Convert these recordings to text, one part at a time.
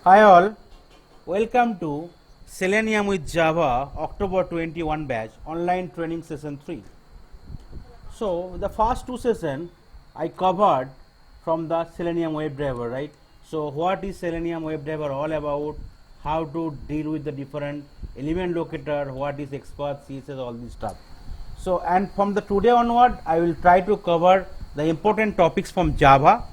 Hi all, welcome to Selenium with Java October 21 batch online training session 3. So the first two sessions I covered from the Selenium WebDriver, right? So what is Selenium WebDriver all about? How to deal with the different element locator, what is expert, CSS, all this stuff. So and from the today onward I will try to cover the important topics from Java,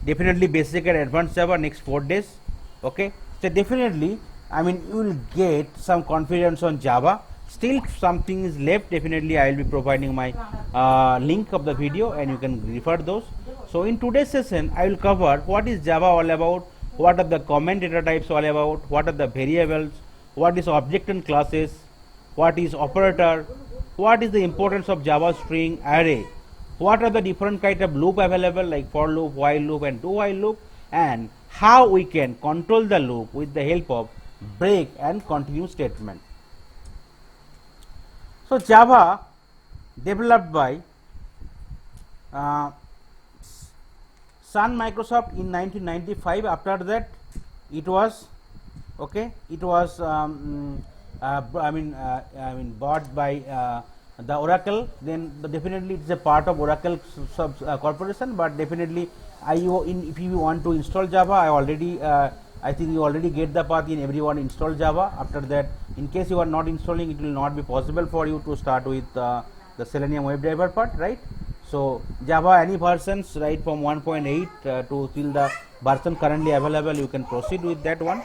definitely basic and advanced Java next 4 days. Okay, so definitely I mean you will get some confidence on Java. Still something is left, definitely I will be providing my link of the video and you can refer those. So in today's session I will cover what is Java all about, what are the comment data types all about, what are the variables, what is object and classes, what is operator, what is the importance of Java string array, what are the different kind of loop available like for loop, while loop and do while loop, and how we can control the loop with the help of break and continue statement. So Java developed by uh, Sun Microsoft in 1995. After that it was it was bought by the Oracle. Then definitely it's a part of Oracle corporation, but definitely if you want to install Java, I think you already get the path in everyone install Java. After that, in case you are not installing, it will not be possible for you to start with the Selenium WebDriver part, right? So Java any versions right from 1.8 to till the version currently available, you can proceed with that one.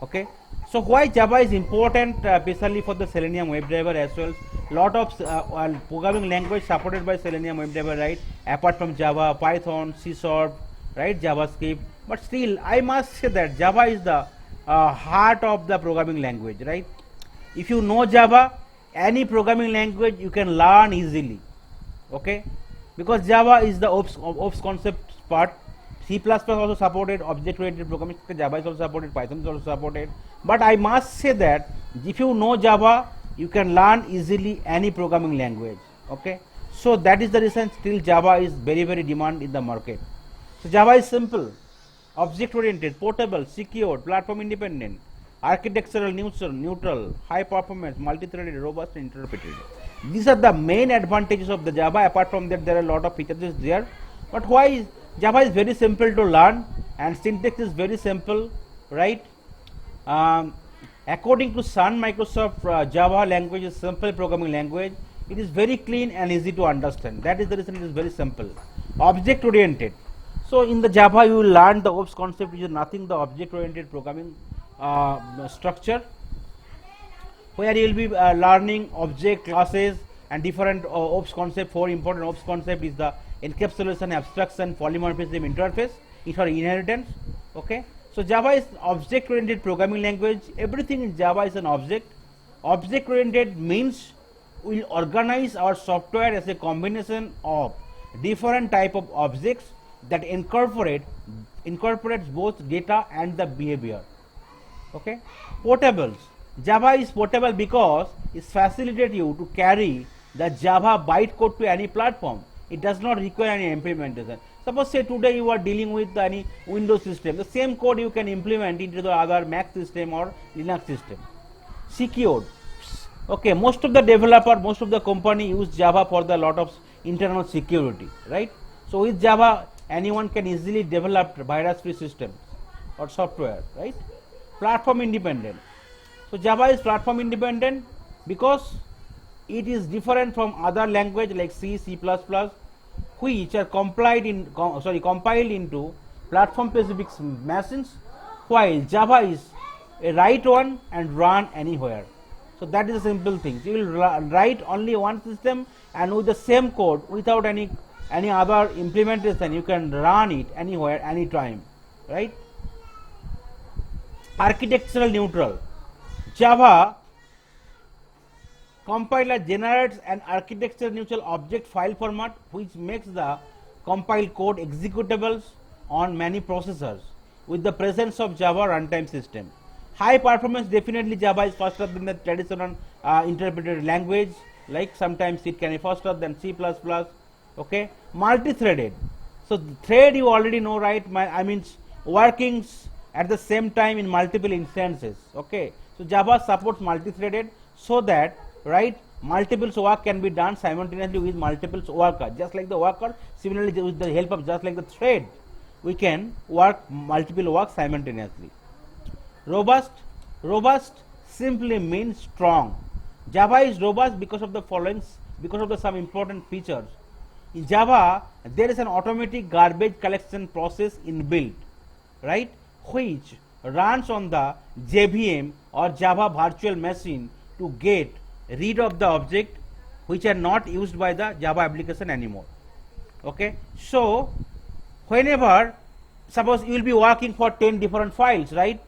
Okay, so why Java is important, especially for the Selenium WebDriver as well. Lot of programming language supported by Selenium WebDriver, right? Apart from Java, Python, C#, right, JavaScript. But still, I must say that Java is the heart of the programming language, right? If you know Java, any programming language you can learn easily. Okay, because Java is the ops concept part. C++ also supported object oriented programming. Java is also supported, Python is also supported. But I must say that if you know Java, you can learn easily any programming language. Okay, so that is the reason still Java is very demand in the market. So Java is simple, object oriented, portable, secure, platform independent, architectural neutral, high performance, multi-threaded, robust, and interpreted. These are the main advantages of the Java. Apart from that, there are a lot of features there. But why is Java is very simple to learn and syntax is very simple, right? According to Sun Microsoft, Java language is simple programming language. It is very clean and easy to understand. That is the reason it is very simple. Object oriented. So in the Java you will learn the OPS concept, which is nothing the object oriented programming structure, where you will be learning object classes and different OPS concept. Four important OPS concept is the encapsulation, abstraction, polymorphism, interface. It's for inheritance. Okay, so Java is object oriented programming language. Everything in Java is an object. Object oriented means we will organize our software as a combination of different type of objects that incorporates both data and the behavior. Okay, portables. Java is portable because it facilitates you to carry the Java bytecode to any platform. It does not require any implementation. Suppose say today you are dealing with any Windows system, the same code you can implement into the other Mac system or Linux system. Secured. Okay, most of the developer, most of the company use Java for the lot of internal security, right? So with Java, anyone can easily develop virus-free systems or software, right? Platform independent. So Java is platform independent because it is different from other language like C, C++, which are compiled into platform specific machines, while Java is a write one and run anywhere. So that is a simple thing. You will write only one system and with the same code without any other implementation, you can run it anywhere, anytime, right? Architectural neutral. Java compiler generates an architecture neutral object file format which makes the compiled code executables on many processors with the presence of Java runtime system. High performance, definitely Java is faster than the traditional interpreted language, like sometimes it can be faster than C++. Okay, multi-threaded. So thread you already know, right? I mean workings at the same time in multiple instances. Okay, so Java supports multi-threaded, so that, right, multiple work can be done simultaneously with multiple worker. Just like the worker, similarly with the help of just like the thread, we can work multiple work simultaneously. Robust simply means strong. Java is robust because of the following, because of the some important features. In Java, there is an automatic garbage collection process inbuilt, right, which runs on the JVM or Java virtual machine to get rid of the object which are not used by the Java application anymore. Okay, so whenever, suppose you will be working for 10 different files, right,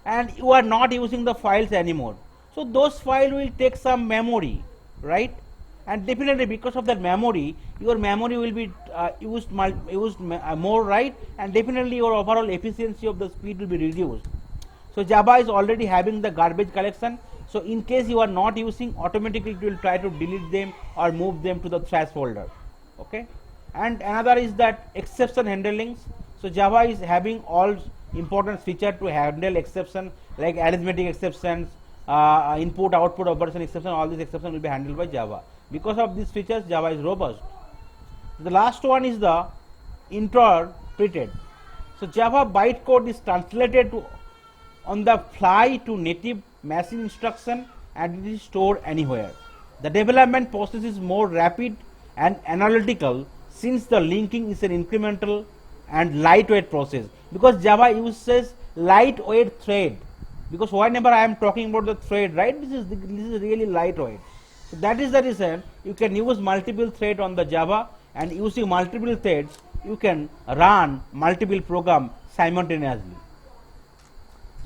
and you are not using the files anymore, so those files will take some memory, right, and definitely because of that memory, your memory will be used more, right, and definitely your overall efficiency of the speed will be reduced. So Java is already having the garbage collection, so in case you are not using, automatically it will try to delete them or move them to the trash folder. Okay, and another is that exception handlings. So Java is having all important feature to handle exception, like arithmetic exceptions, input output operation exception. All these exceptions will be handled by Java. Because of these features, Java is robust. The last one is the interpreted. So Java bytecode is translated to on the fly to native machine instruction, and it is stored anywhere. The development process is more rapid and analytical, since the linking is an incremental and lightweight process, because Java uses lightweight thread. Because whenever I am talking about the thread, right, this is really lightweight. So that is the reason you can use multiple thread on the Java, and using multiple threads you can run multiple program simultaneously.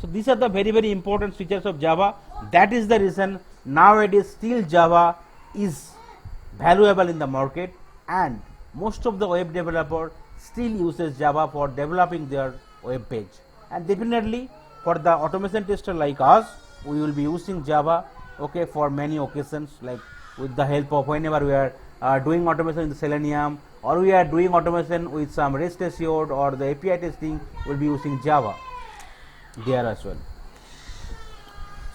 So these are the very important features of Java. That is the reason nowadays still Java is valuable in the market, and most of the web developer still uses Java for developing their web page. And definitely for the automation tester like us, we will be using Java, okay, for many occasions, like with the help of whenever we are doing automation in the Selenium, or we are doing automation with some REST assured or the API testing, we will be using Java there as well.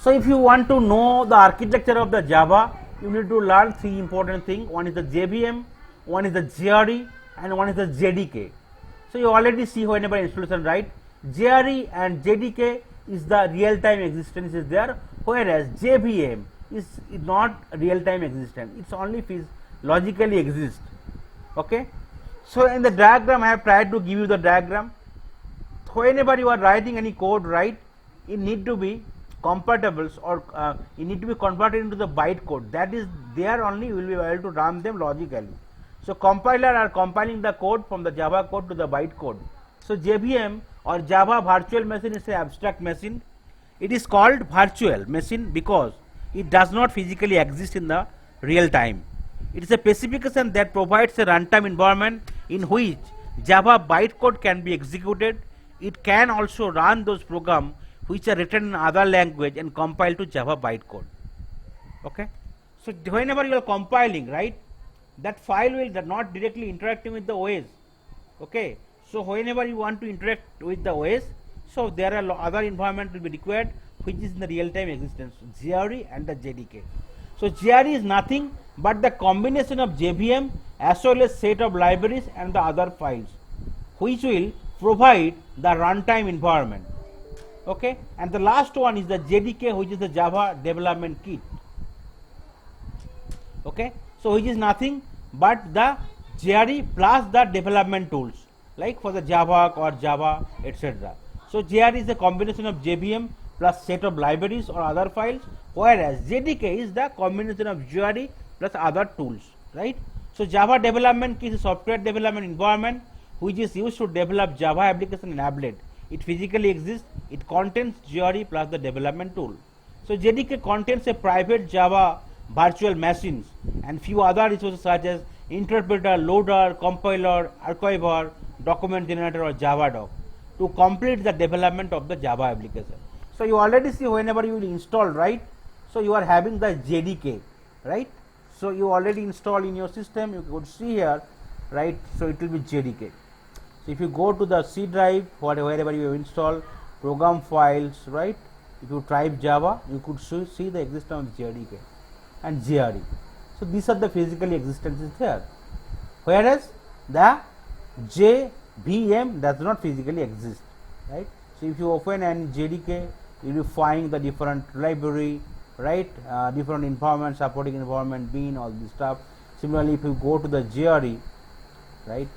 So if you want to know the architecture of the Java, you need to learn three important things. One is the JVM, one is the JRE, and one is the JDK. So you already see whenever installation, right, JRE and JDK is the real-time existence is there, whereas JVM is not real-time existence, it's only logically exist. Okay, so in the diagram I have tried to give you the diagram. Whenever you are writing any code, right, it need to be compatible, or it need to be converted into the bytecode. That is there only you will be able to run them logically. So compiler are compiling the code from the Java code to the bytecode. So JVM or Java virtual machine is an abstract machine. It is called virtual machine because it does not physically exist in the real time. It is a specification that provides a runtime environment in which Java bytecode can be executed. It can also run those programs which are written in other language and compiled to Java bytecode. Okay, so whenever you are compiling, right, that file will not directly interacting with the OS. Okay, so whenever you want to interact with the OS, so there are other environment will be required which is in the real time existence, JRE and the JDK. So JRE is nothing but the combination of JVM as well as set of libraries and the other files which will provide the runtime environment. Okay, and the last one is the JDK, which is the Java development kit. Okay, so which is nothing but the JRE plus the development tools like for the Java or Java, etc. So JRE is a combination of JVM plus set of libraries or other files, whereas JDK is the combination of JRE plus other tools, right? So Java development kit is a software development environment which is used to develop Java application and applet. It physically exists. It contains JRE plus the development tool. So JDK contains a private Java virtual machines and few other resources such as interpreter, loader, compiler, archiver, document generator or JavaDoc to complete the development of the Java application. So you already see whenever you will install, right? So you are having the JDK, right? So you already installed in your system. You could see here, right? So it will be JDK. So if you go to the C drive, wherever you have installed, program files, right? If you type Java, you could see the existence of JDK and JRE. So these are the physically existences there, whereas the JVM does not physically exist, right? So if you open an JDK, you will find the different library, right? Different environment, supporting environment, bean, all this stuff. Similarly, if you go to the JRE, right,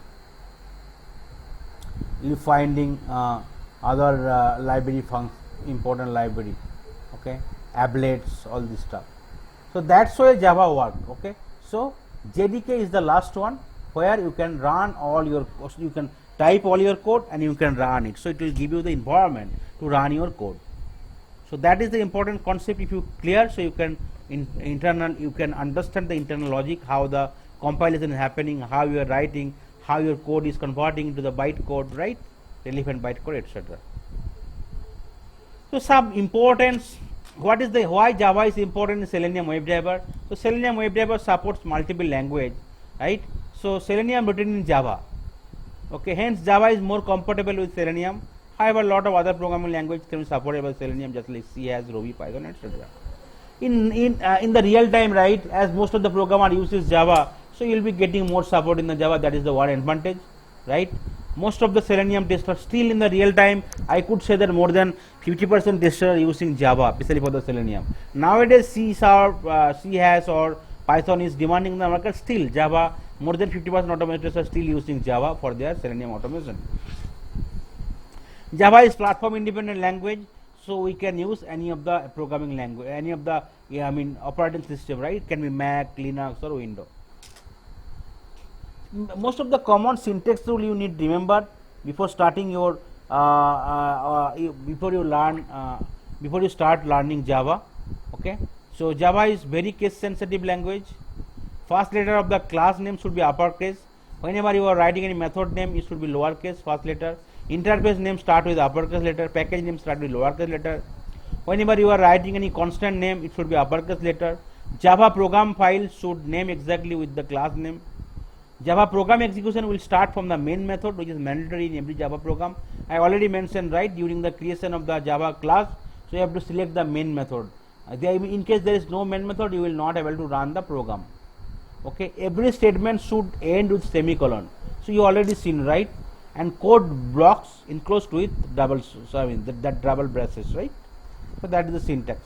you finding other library functions, important library, okay, applets, all this stuff. So that's why Java works. Okay, so JDK is the last one where you can run all your, you can type all your code and you can run it. So it will give you the environment to run your code. So that is the important concept. If you clear, so you can you can understand the internal logic, how the compilation is happening, how you are writing, how your code is converting into the byte code, right? Relevant byte code, etc. So some importance. What is the, why Java is important in Selenium WebDriver? So Selenium WebDriver supports multiple language, right? So Selenium written in Java. Okay, hence Java is more compatible with Selenium. However, a lot of other programming language can be supported by Selenium, just like C has, Ruby, Python, etc. In the real time, right, as most of the programmer uses Java, so you will be getting more support in the Java. That is the one advantage, right? Most of the Selenium testers still in the real time, I could say that more than 50% testers are using Java, especially for the Selenium. Nowadays, C Sharp, C Hash or Python is demanding the market. Still, Java, more than 50% automators are still using Java for their Selenium automation. Java is platform independent language, so we can use any of the programming language, any of the operating system, right? It can be Mac, Linux, or Windows. Most of the common syntax rule you need to remember before starting your before you start learning Java. Okay, so Java is very case sensitive language. First letter of the class name should be uppercase. Whenever you are writing any method name, it should be lowercase first letter. Interface name start with uppercase letter. Package name start with lowercase letter. Whenever you are writing any constant name, it should be uppercase letter. Java program file should name exactly with the class name. Java program execution will start from the main method, which is mandatory in every Java program. I already mentioned, right, during the creation of the Java class, so you have to select the main method. In case there is no main method, you will not able to run the program. Okay, every statement should end with semicolon. So you already seen, right? And code blocks enclosed with double, that double braces, right? So that is the syntax.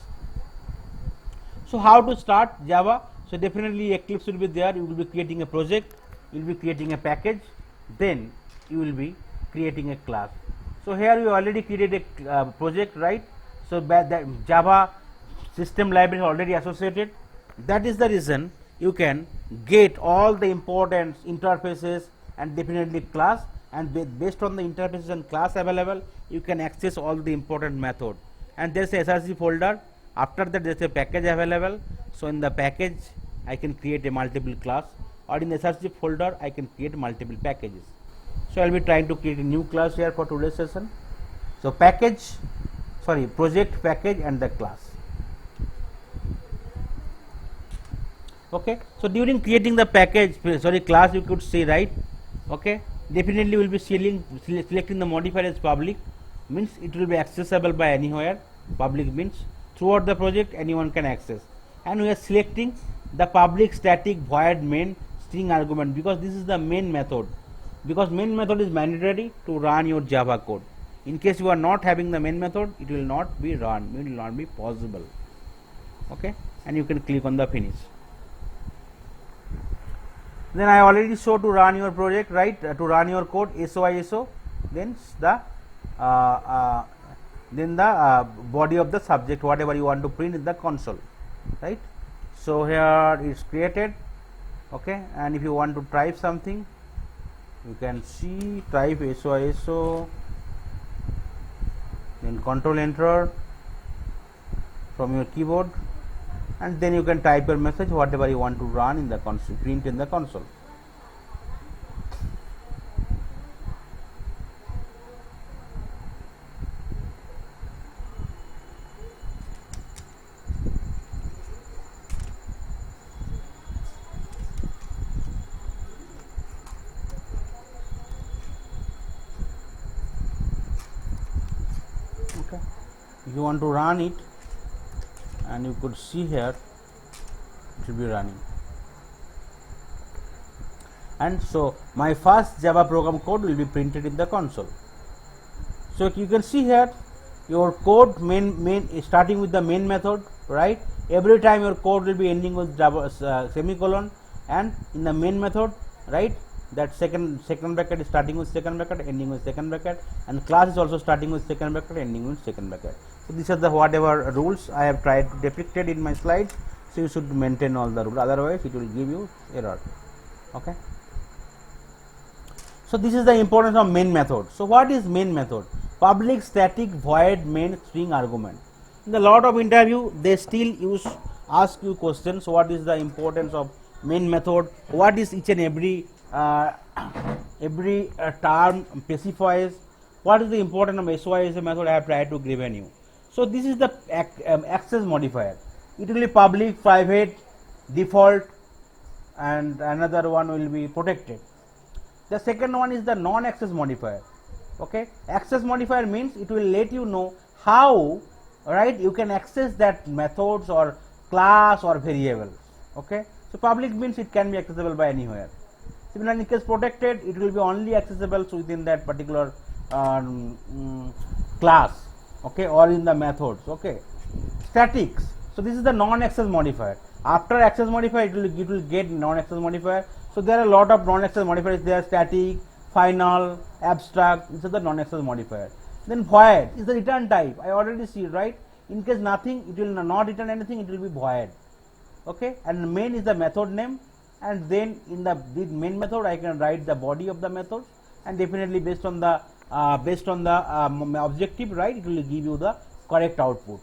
So how to start Java? So definitely Eclipse will be there. You will be creating a project. You will be creating a package, then you will be creating a class. So here you already created a project, right? So that Java system library is already associated. That is the reason you can get all the important interfaces and definitely class, and based on the interfaces and class available, you can access all the important method. And there is a SRC folder. After that, there is a package available. So in the package, I can create a multiple class. Or in the SRC folder, I can create multiple packages. So I will be trying to create a new class here for today's session. So project, package, and the class. Okay. So during creating the package, class, you could say, right? Okay. Definitely will be selecting the modifier as public, means it will be accessible by anywhere. Public means throughout the project anyone can access. And we are selecting the public static void main string argument, because this is the main method, because main method is mandatory to run your Java code. In case you are not having the main method, it will not be run, it will not be possible. Okay, and you can click on the finish. Then I already showed to run your project, right? To run your code, SOISO, then the body of the subject, whatever you want to print in the console, right? So here it's created. Okay, and if you want to type something, you can see type SOISO, then control enter from your keyboard, and then you can type your message, whatever you want to run in the console, print in the console. Okay, if you want to run it, and you could see here it will be running. And so my first Java program code will be printed in the console. So you can see here your code main starting with the main method, right? Every time your code will be ending with Java semicolon, and in the main method, right, that second bracket is starting with second bracket, ending with second bracket, and class is also starting with second bracket, ending with second bracket. So these are the whatever rules I have tried to depict in my slides. So you should maintain all the rules, otherwise it will give you error. Okay. So this is the importance of main method. So what is main method? Public static void main string argument. In a lot of interview, they still ask you questions. What is the importance of main method? What is each and every term specifies? What is the importance of SYS method? I have tried to give you. So this is the access modifier. It will be public, private, default, and another one will be protected. The second one is the non-access modifier. Okay, access modifier means it will let you know how, right, you can access that methods or class or variable. Okay, so public means it can be accessible by anywhere. Similarly, in case protected, it will be only accessible within that particular class, okay, or in the methods. Okay, statics. So this is the non-access modifier. After access modifier, it will get non-access modifier. So there are a lot of non-access modifiers. There are static, final, abstract. These are the non-access modifier. Then void is the return type. I already see, right? In case nothing, it will not return anything. It will be void. Okay, and main is the method name, and then in the main method I can write the body of the method, and definitely based on the objective, right, it will give you the correct output.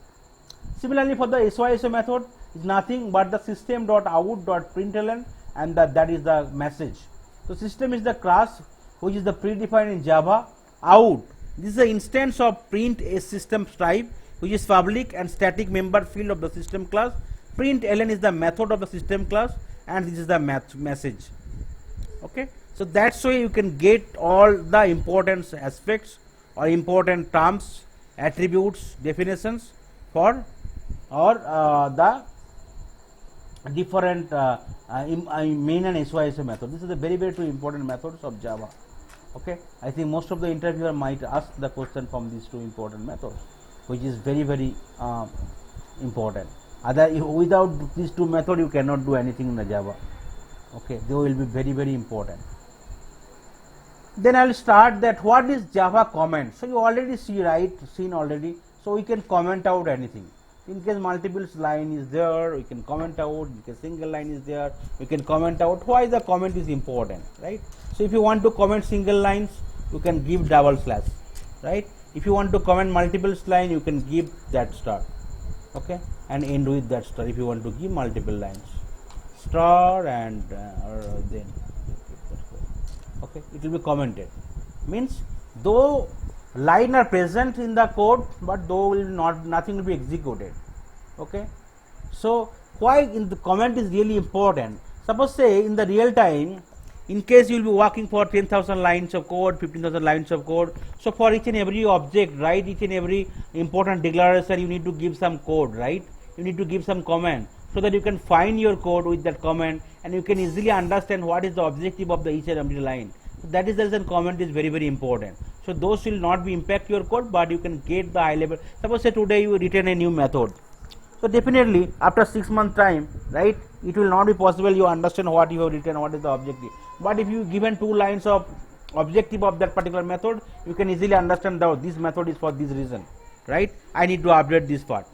Similarly, for the SYSO method, is nothing but the system.out.println, and that is the message. So system is the class which is the predefined in Java. Out, this is the instance of print a system type which is public and static member field of the system class. Println is the method of the system class, and this is the message. Okay, so that's why you can get all the important aspects or important terms, attributes, definitions for or the different main and SYSO method. This is the very two important methods of Java. Okay, I think most of the interviewer might ask the question from these two important methods, which is very important. Without these two methods, you cannot do anything in the Java. Okay, they will be very important. Then I will start that what is Java comment. So you already seen already. So we can comment out anything. In case multiple line is there, we can comment out. In case single line is there, we can comment out. Why the comment is important, right? So if you want to comment single lines, you can give double slash, right? If you want to comment multiple line, you can give that star, okay, and end with that star. If you want to give multiple lines, star and then okay, it will be commented. Means though line are present in the code, but though nothing will be executed. Okay, so why in the comment is really important. Suppose say in the real time, in case you will be working for 10,000 lines of code, 15,000 lines of code. So for each and every object, right, each and every important declaration, you need to give some code, right? You need to give some comment so that you can find your code with that comment, and you can easily understand what is the objective of the each and every line. So that is the reason comment is very important. So those will not be impact your code, but you can get the high level. Suppose say today you written a new method. So definitely after 6 months time, right, it will not be possible you understand what you have written, what is the objective. But if you given 2 lines of objective of that particular method, you can easily understand that this method is for this reason, right? I need to update this part.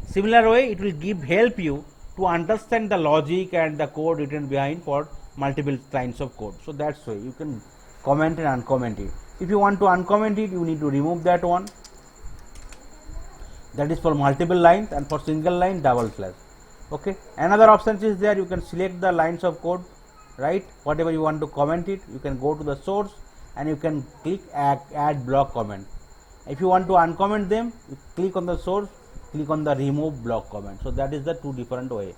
Similar way, it will help you to understand the logic and the code written behind for multiple lines of code. So that's why you can comment and uncomment it. If you want to uncomment it, you need to remove that one. That is for multiple lines, and for single line double slash. Okay, another option is there. You can select the lines of code, right? Whatever you want to comment it, you can go to the source and you can click add block comment. If you want to uncomment them, you click on the source, click on the remove block comment. So that is the 2 different way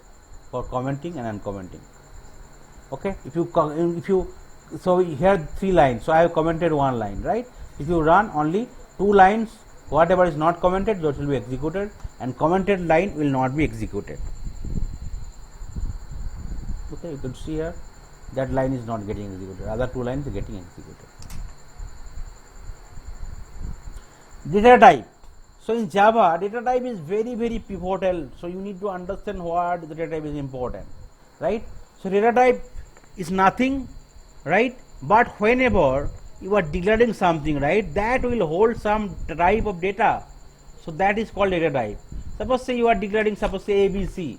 for commenting and uncommenting. Okay, so here 3 lines. So I have commented 1 line, right? If you run only 2 lines, whatever is not commented, that will be executed, and commented line will not be executed. Okay, you can see here that line is not getting executed, other two lines are getting executed. Data type. So in Java, data type is very pivotal. So you need to understand what the data type is important, right? So data type is nothing, right? But whenever you are declaring something, right, that will hold some type of data. So that is called data type. Suppose say you are declaring, suppose say ABC,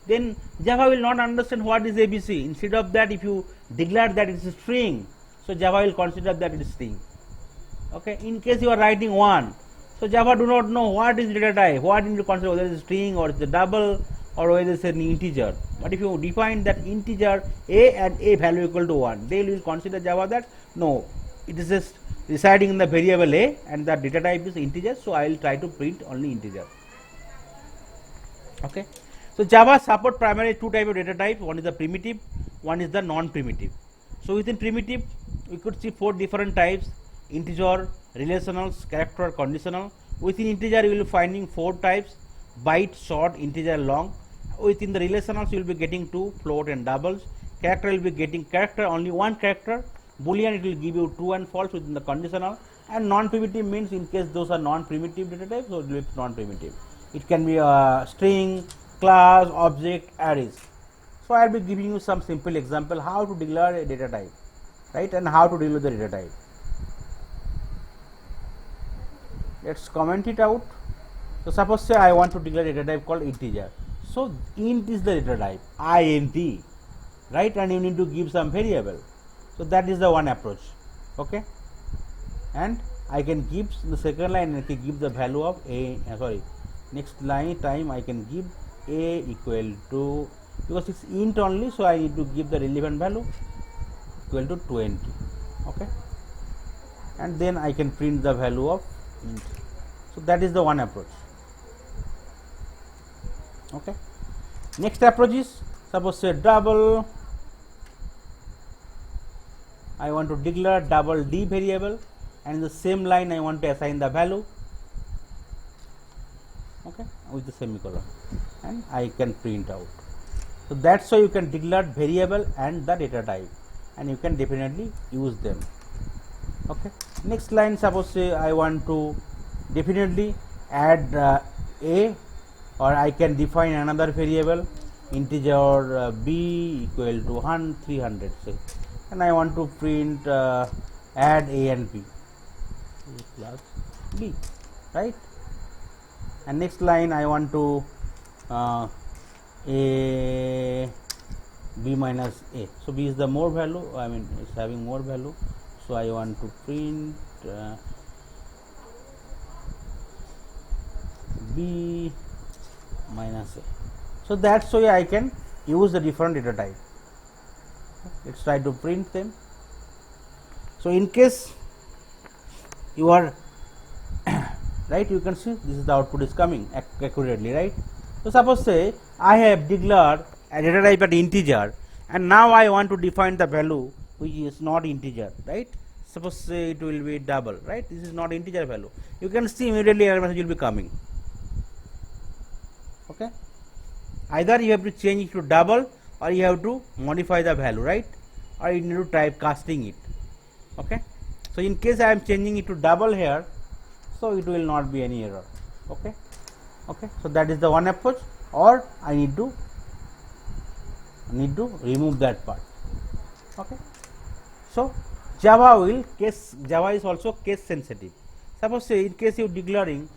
then Java will not understand what is ABC. Instead of that, if you declare that it is a string, so Java will consider that it is string. Okay. In case you are writing 1, so Java do not know what is data type, what you need to consider, whether it is string or it is a double or whether it is an integer. But if you define that integer a and a value equal to 1, they will consider Java that no, it is just residing in the variable a and the data type is integer, so I will try to print only integer. Okay. So Java support primarily two type of data type, one is the primitive, one is the non-primitive. So within primitive, we could see 4 different types: integer, relational, character, conditional. Within integer, you will be finding 4 types: byte, short, integer, long. Within the relationals, you will be getting 2, float and doubles. Character will be getting character, only one character. Boolean, it will give you true and false within the conditional. And non-primitive means in case those are non-primitive data types, so it will be non-primitive. It can be a string, class, object, arrays. So I will be giving you some simple example how to declare a data type, right, and how to deal with the data type. Let's comment it out. So suppose say I want to declare a data type called integer. So int is the data type, int, right, and you need to give some variable. So that is the one approach. Okay, and I can give the second line, I can give the value of a, next line time I can give a equal to, because it's int only, so I need to give the relevant value equal to 20. Okay, and then I can print the value of int. So that is the one approach. Okay, next approach is, suppose say double, I want to declare double d variable, and in the same line I want to assign the value, okay, with the semicolon, and I can print out. So that's why you can declare variable and the data type, and you can definitely use them. Okay, next line, suppose say I want to definitely add a, or I can define another variable integer b equal to 300 say, and I want to print add a and b plus b, right? And next line I want to a b minus a, so b is the more value, I mean it's having more value, so I want to print b minus a. So that's why I can use the different data type. Let's try to print them. So in case you are right, you can see this is the output is coming accurately, right? So suppose say I have declared a data type at integer, and now I want to define the value which is not integer, right? Suppose say it will be double, right? This is not integer value. You can see immediately error message will be coming. Okay, either you have to change it to double, or you have to modify the value, right, or you need to type casting it. Okay, so in case I am changing it to double here, so it will not be any error. Okay, so that is the one approach, or I need to remove that part. Okay, so Java is also case sensitive. Suppose say in case you declaring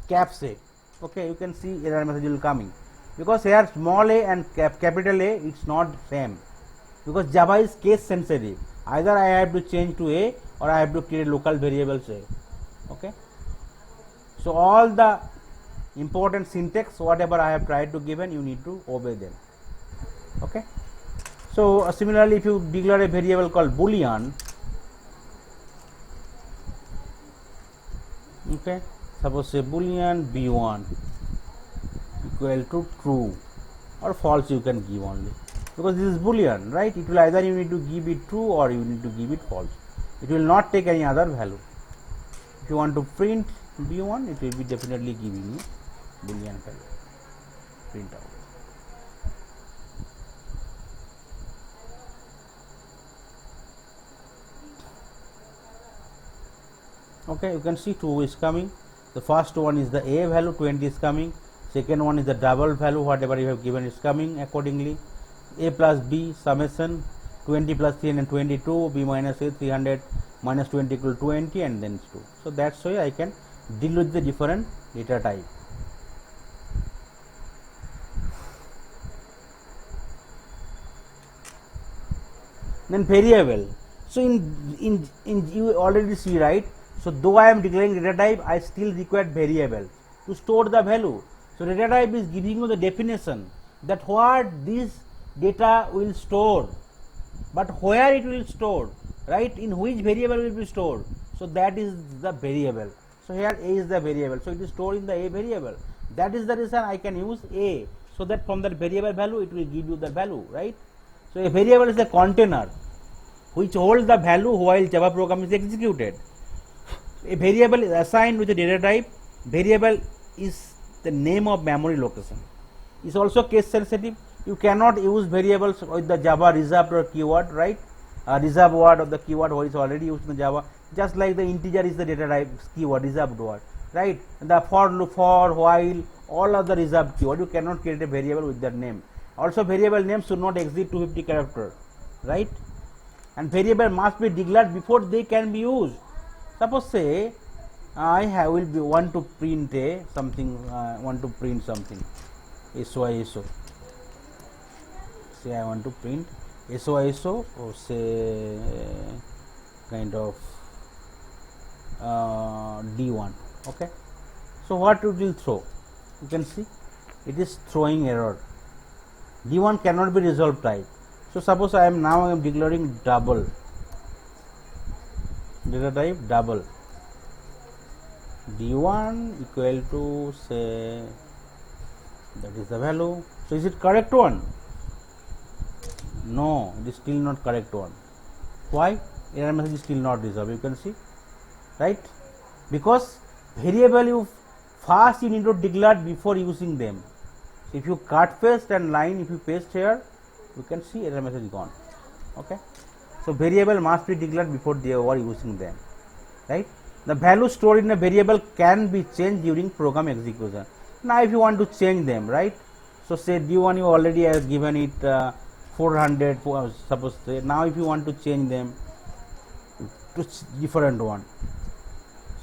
caps A, okay, you can see error message will coming, because here small a and capital A, it's not same, because Java is case sensitive. Either I have to change to a, or I have to create local variables a. Okay, so all the important syntax whatever I have tried to given, you need to obey them. Okay, so similarly if you declare a variable called boolean, okay, suppose say boolean b1 equal to true or false, you can give only, because this is boolean, right? It will either you need to give it true or you need to give it false. It will not take any other value. If you want to print b1, it will be definitely giving you boolean value. Print out. Okay, you can see 2 is coming. The first one is the a value, 20 is coming. Second one is the double value, whatever you have given is coming accordingly. A plus b summation 20 plus 322, b minus a 300 minus 20 equal 20, and then 2. So that's why I can deal with the different data type. Then variable. So in you already see, right? So though I am declaring data type, I still require variable to store the value. So data type is giving you the definition that what this data will store, but where it will store, right? In which variable will be stored. So that is the variable. So here a is the variable. So it is stored in the a variable. That is the reason I can use a, so that from that variable value it will give you the value, right? So a variable is a container which holds the value while Java program is executed. A variable is assigned with a data type. Variable is the name of memory location. Is also case sensitive. You cannot use variables with the Java reserved or keyword, right? Reserved word or the keyword what is already used in Java. Just like the integer is the data type keyword, reserved word, right? The for, loop, for, while, all of the reserved keyword. You cannot create a variable with that name. Also, variable name should not exceed 250 characters, right? And variable must be declared before they can be used. Suppose say I will be want to print something. SOISO. Say I want to print SOISO, or say kind of D1. Okay. So what it will throw? You can see it is throwing error. D1 cannot be resolved type. So suppose I am declaring double, data type double, D1 equal to, say, that is the value. So is it correct one? No, it is still not correct one. Why? Error message is still not resolved. You can see, right? Because variable you first you need to declare before using them. So if you cut paste and line, if you paste here, you can see error message gone. Okay. So variable must be declared before they are using them, right? The value stored in a variable can be changed during program execution. Now if you want to change them, right? So say D1 you already have given it 400, suppose say. Now if you want to change them to different one,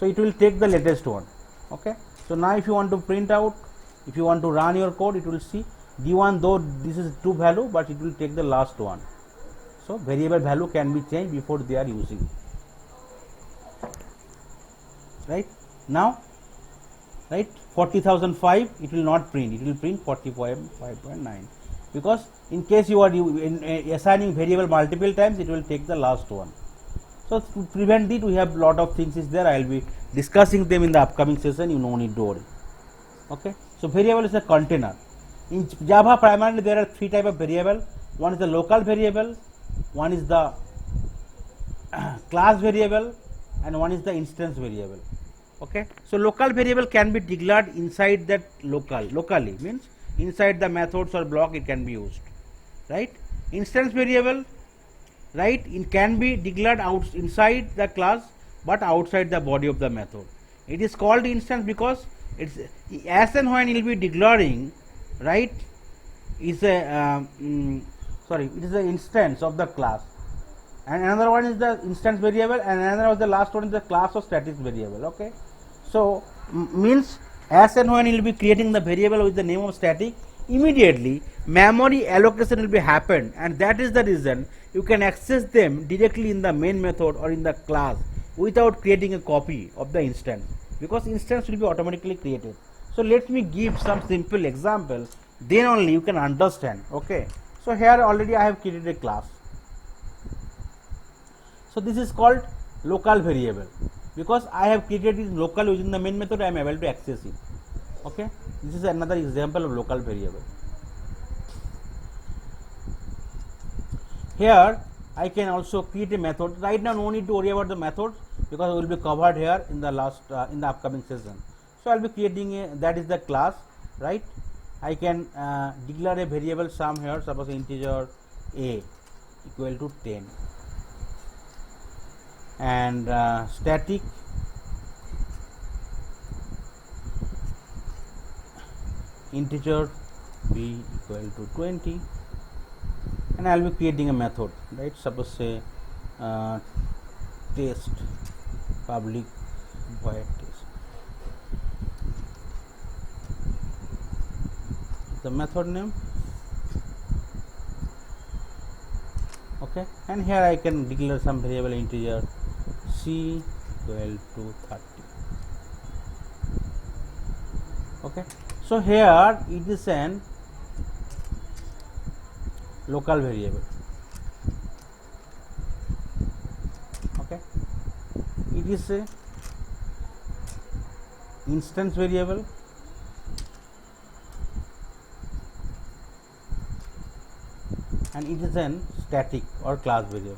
so it will take the latest one. Okay. So now if you want to print out, if you want to run your code, it will see D1, though this is true value, but it will take the last one. So variable value can be changed before they are using. Right now, right, 40,005 it will not print, it will print 45.9, because in case you are assigning variable multiple times, it will take the last one. So to prevent it, we have lot of things is there. I will be discussing them in the upcoming session. You no need to worry. Okay. So variable is a container. In Java primarily there are 3 types of variable. One is the local variable, one is the class variable, and one is the instance variable. Okay. So local variable can be declared inside that locally means inside the methods or block it can be used, right? Instance variable, right, it can be declared inside the class but outside the body of the method. It is called instance because it's as and when it will be declaring, right, is a it is the instance of the class, and another one is the instance variable, and another was the last one is the class or static variable. Okay. So means as and when it will be creating the variable with the name of static, immediately memory allocation will be happened, and that is the reason you can access them directly in the main method or in the class without creating a copy of the instance, because instance will be automatically created. So let me give some simple examples, then only you can understand. Okay. So here already I have created a class. So this is called local variable, because I have created it local using the main method, I am able to access it. Okay. This is another example of local variable. Here I can also create a method. Right now, no need to worry about the methods because will be covered here in the in the upcoming session. So I'll be creating a, that is the class, right? I can declare a variable sum here, suppose integer a equal to 10, and static integer b equal to 20, and I will be creating a method, right? Suppose say test public void test, the method name, okay, and here I can declare some variable integer c equal to 30, okay. So here it is an local variable, okay. It is a instance variable, and it is an static or class variable.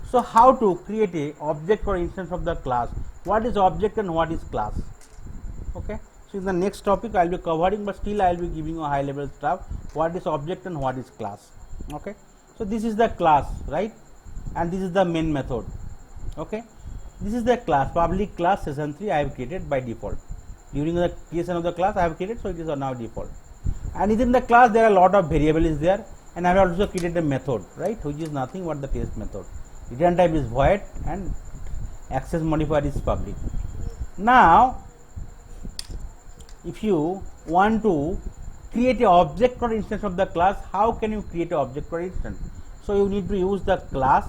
So how to create a object or instance of the class? What is object and what is class? Okay. So in the next topic I will be covering, but still I will be giving you a high level stuff. What is object and what is class? Okay. So this is the class, right? And this is the main method. Okay. This is the class, public class session 3 I have created by default. During the creation of the class I have created, so it is now default. And within the class there are a lot of variables there, and I have also created a method, right, which is nothing but the test method. Return type is void and access modifier is public. Now if you want to create an object or instance of the class, how can you create an object or instance? So you need to use the class.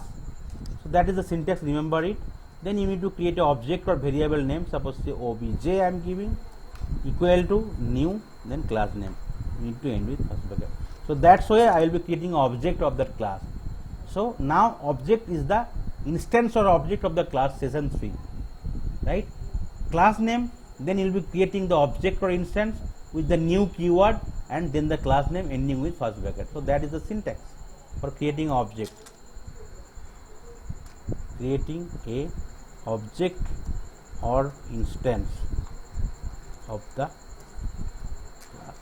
So that is the syntax, remember it. Then you need to create an object or variable name, suppose say obj I am giving equal to new, then class name. You need to end with first bracket. So that's why I will be creating an object of that class. So now object is the instance or object of the class session 3, right? Class name, then you will be creating the object or instance with the new keyword and then the class name ending with first bracket. So that is the syntax for creating an object. Creating a object or instance of the class.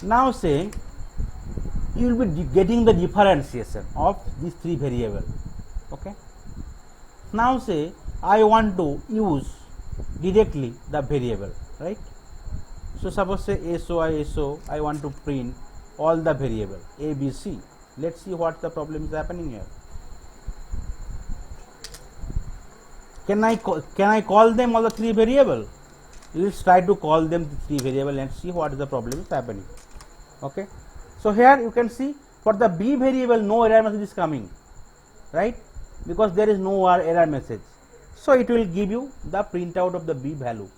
Now say you will be getting the differentiation of these three variables, okay. Now say I want to use directly the variable, right? So suppose say so I want to print all the variable a, b, c. Let's see what the problem is happening here. Can I call them all the three variable? Let's try to call them the three variable and see what is the problem is happening. Okay. So here you can see for the b variable no error message is coming, right? Because there is no error message. So it will give you the printout of the b value.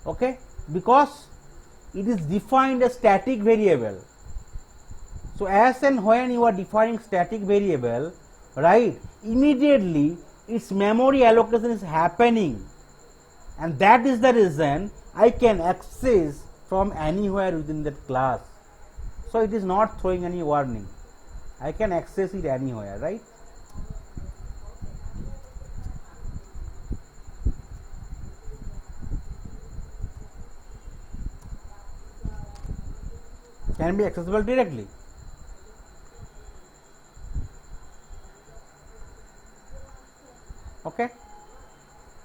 Okay, because it is defined a static variable. So as and when you are defining static variable, right, immediately its memory allocation is happening, and that is the reason I can access from anywhere within that class. So it is not throwing any warning. I can access it anywhere, right? Can be accessible directly. Okay.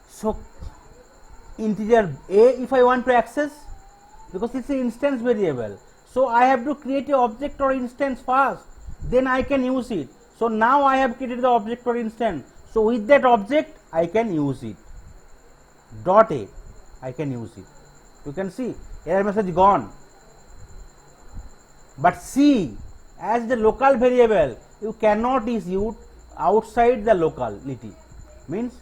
So integer a, if I want to access, because it's an instance variable, so I have to create an object or instance first, then I can use it. So now I have created the object or instance, so with that object I can use it. Dot a, I can use it. You can see error message gone. But C, as the local variable, you cannot use it outside the locality. Means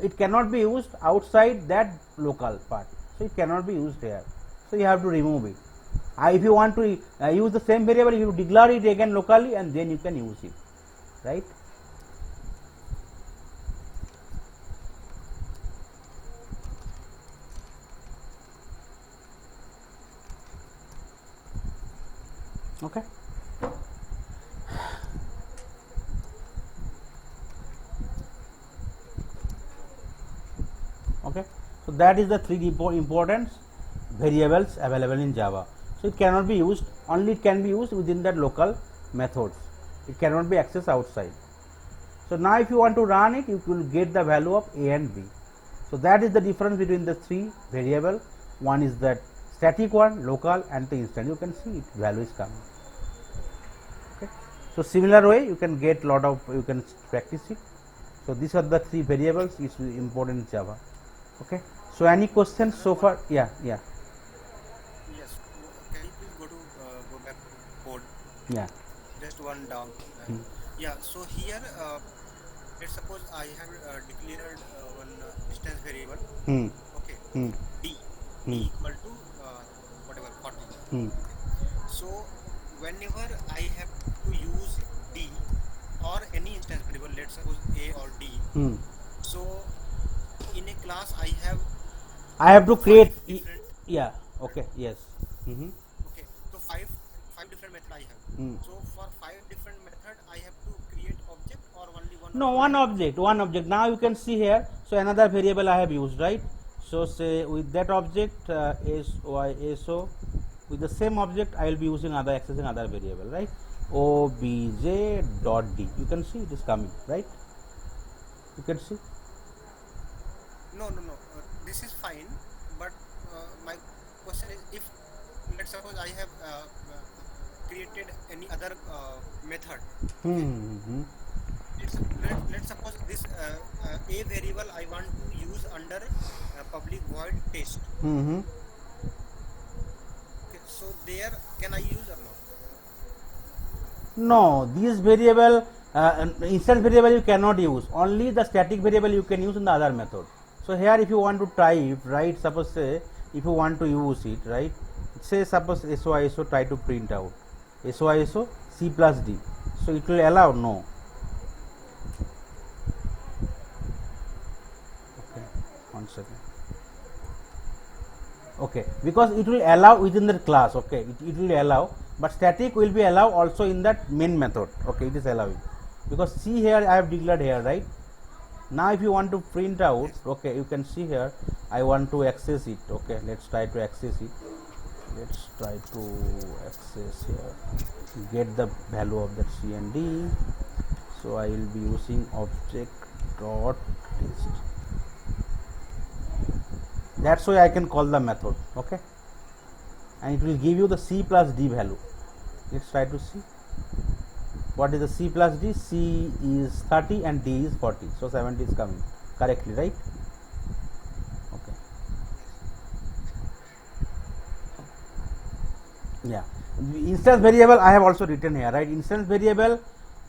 it cannot be used outside that local part. So it cannot be used here. So you have to remove it. If you want to use the same variable, you declare it again locally and then you can use it, right? Okay. Okay, so that is the three important variables available in Java. So it cannot be used, only it can be used within that local methods. It cannot be accessed outside. So now if you want to run it, you will get the value of a and b. So that is the difference between the three variable. One is that static one, local, and the instant. You can see it value is coming. Okay. So similar way you can get lot of, you can practice it. So these are the three variables is important in Java. Okay. So any questions so far? Yeah. Yes. Can you please go back to code? Yeah. Just one down. Yeah. So here, let's suppose I have declared one instance variable. Okay. D equal to whatever 40. Okay. So whenever I have to use D or any instance variable, let's suppose A or D. So in a class I have to create different. Yeah. Okay. Yes. Okay, so five different method I have. So for 5 different method I have to create object or only one? No, one object. Now you can see here. So another variable I have used, right? So say with that object so with the same object I will be using accessing other variable, right? Obj dot d. You can see it is coming, right? You can see. No. This is fine, but my question is, if let's suppose I have created any other method. Let's suppose this a variable I want to use under public void test. Okay, so there can I use or not? No, these variable instance variable you cannot use. Only the static variable you can use in the other method. So here if you want to type, right, suppose say if you want to use it, right, say suppose so try to print out so C plus D. So it will allow? No. Okay, 1 second. Okay, because it will allow within the class. Okay, it will allow, but static will be allow also in that main method. Okay, it is allowing, because see here I have declared here, right? Now if you want to print out, okay, you can see here I want to access it. Okay, let's try to access it. Let's try to access here, get the value of that C and D. So I will be using object dot test. That's why I can call the method. Okay, and it will give you the C plus D value. Let's try to see what is the C plus D. C is 30 and D is 40, so 70 is coming correctly, right? Okay. Yeah, instance variable I have also written here, right? Instance variable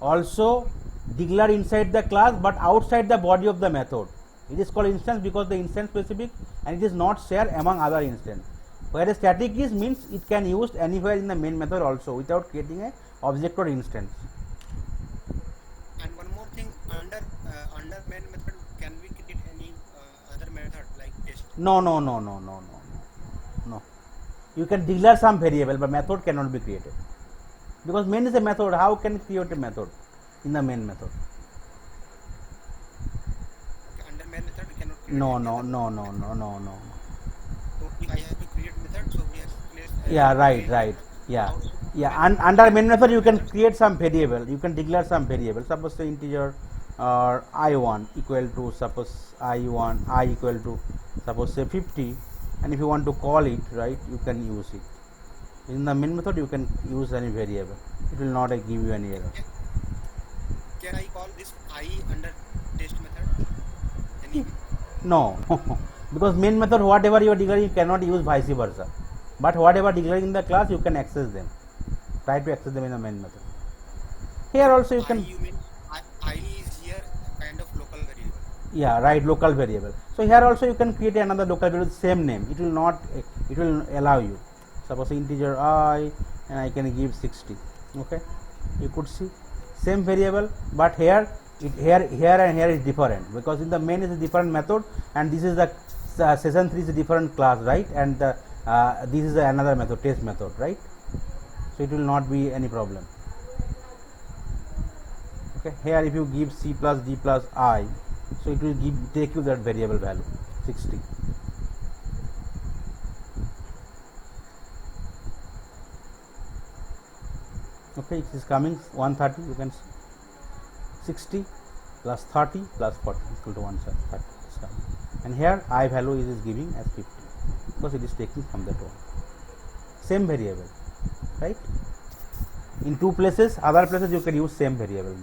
also declared inside the class but outside the body of the method. It is called instance because the instance specific and it is not shared among other instance. Whereas static is means it can used anywhere in the main method also without creating a object or instance. And one more thing, under main method can we create any other method like test? No. You can declare some variable but method cannot be created because main is a method. How can you create a method in the main method? Okay, under main method we cannot create. No. So if I have to create method, so we have to place. Yeah, right. Yeah. Under main method you can create some variable. You can declare some variable. Suppose say integer or I1 equal to suppose I1 I equal to suppose say 50, and if you want to call it, right, you can use it. In the main method you can use any variable. It will not give you any error. Can I call this I under test method? Any? No, because main method whatever you are declaring you cannot use vice versa. But whatever declaring in the class you can access them. Try to access them in the main method. Here also you can. You mean I is here kind of local variable? Yeah, right, local variable. So here also you can create another local variable with same name. It will not. It will allow you. Suppose integer I, and I can give 60. Okay, you could see same variable, but here is different because in the main is a different method, and this is the session 3 is a different class, right? And this is another method, test method, right? so it will not be any problem. Okay, here if you give c plus d plus I, so it will take you that variable value 60. Okay, it is coming 130, you can see 60 plus 30 plus 40 equal to 130 is coming. And here I value is giving as 50 because it is taking from that one. Same variable, right? In two places, other places you can use same variable,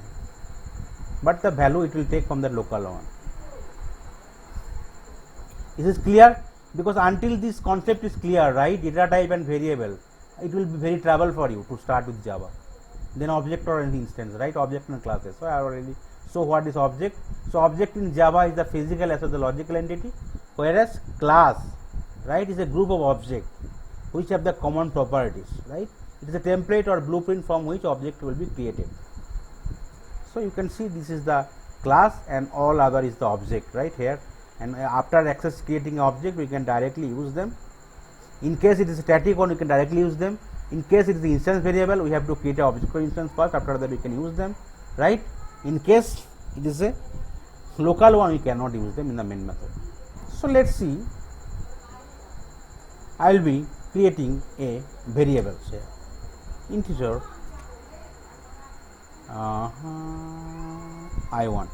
but the value it will take from the local one. This is clear, because until this concept is clear, right, data type and variable, it will be very trouble for you to start with Java. Then object or any instance, right, object and classes. So I already show what is object. So object in Java is the physical as well as the logical entity, whereas class, right, is a group of objects which have the common properties, right. It is a template or blueprint from which object will be created. So you can see this is the class and all other is the object, right here. And after creating object, we can directly use them. In case it is a static one, we can directly use them. In case it is the instance variable, we have to create a object for instance first. After that, we can use them, right? In case it is a local one, we cannot use them in the main method. So let's see. I will be creating a variable here, integer I1.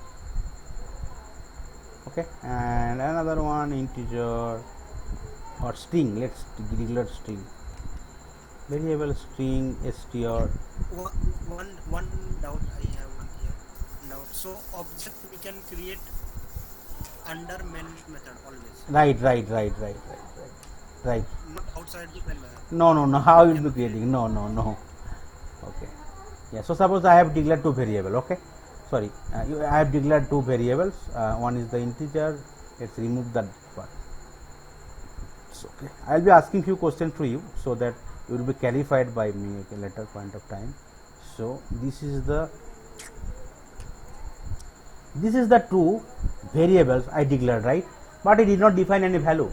Okay, and another one integer or string. Let's declare string variable string str. One doubt I have one here. Now, so object we can create under main method always. Right. Not outside the main method. No. How you will be creating? No. Okay. Yeah. So suppose I have declared two variable. Okay. Sorry, I have declared two variables. One is the integer. Let's remove that part. So, okay. I will be asking few questions to you so that you will be clarified by me at a later point of time. So this is the two variables I declared, right? But I did not define any value.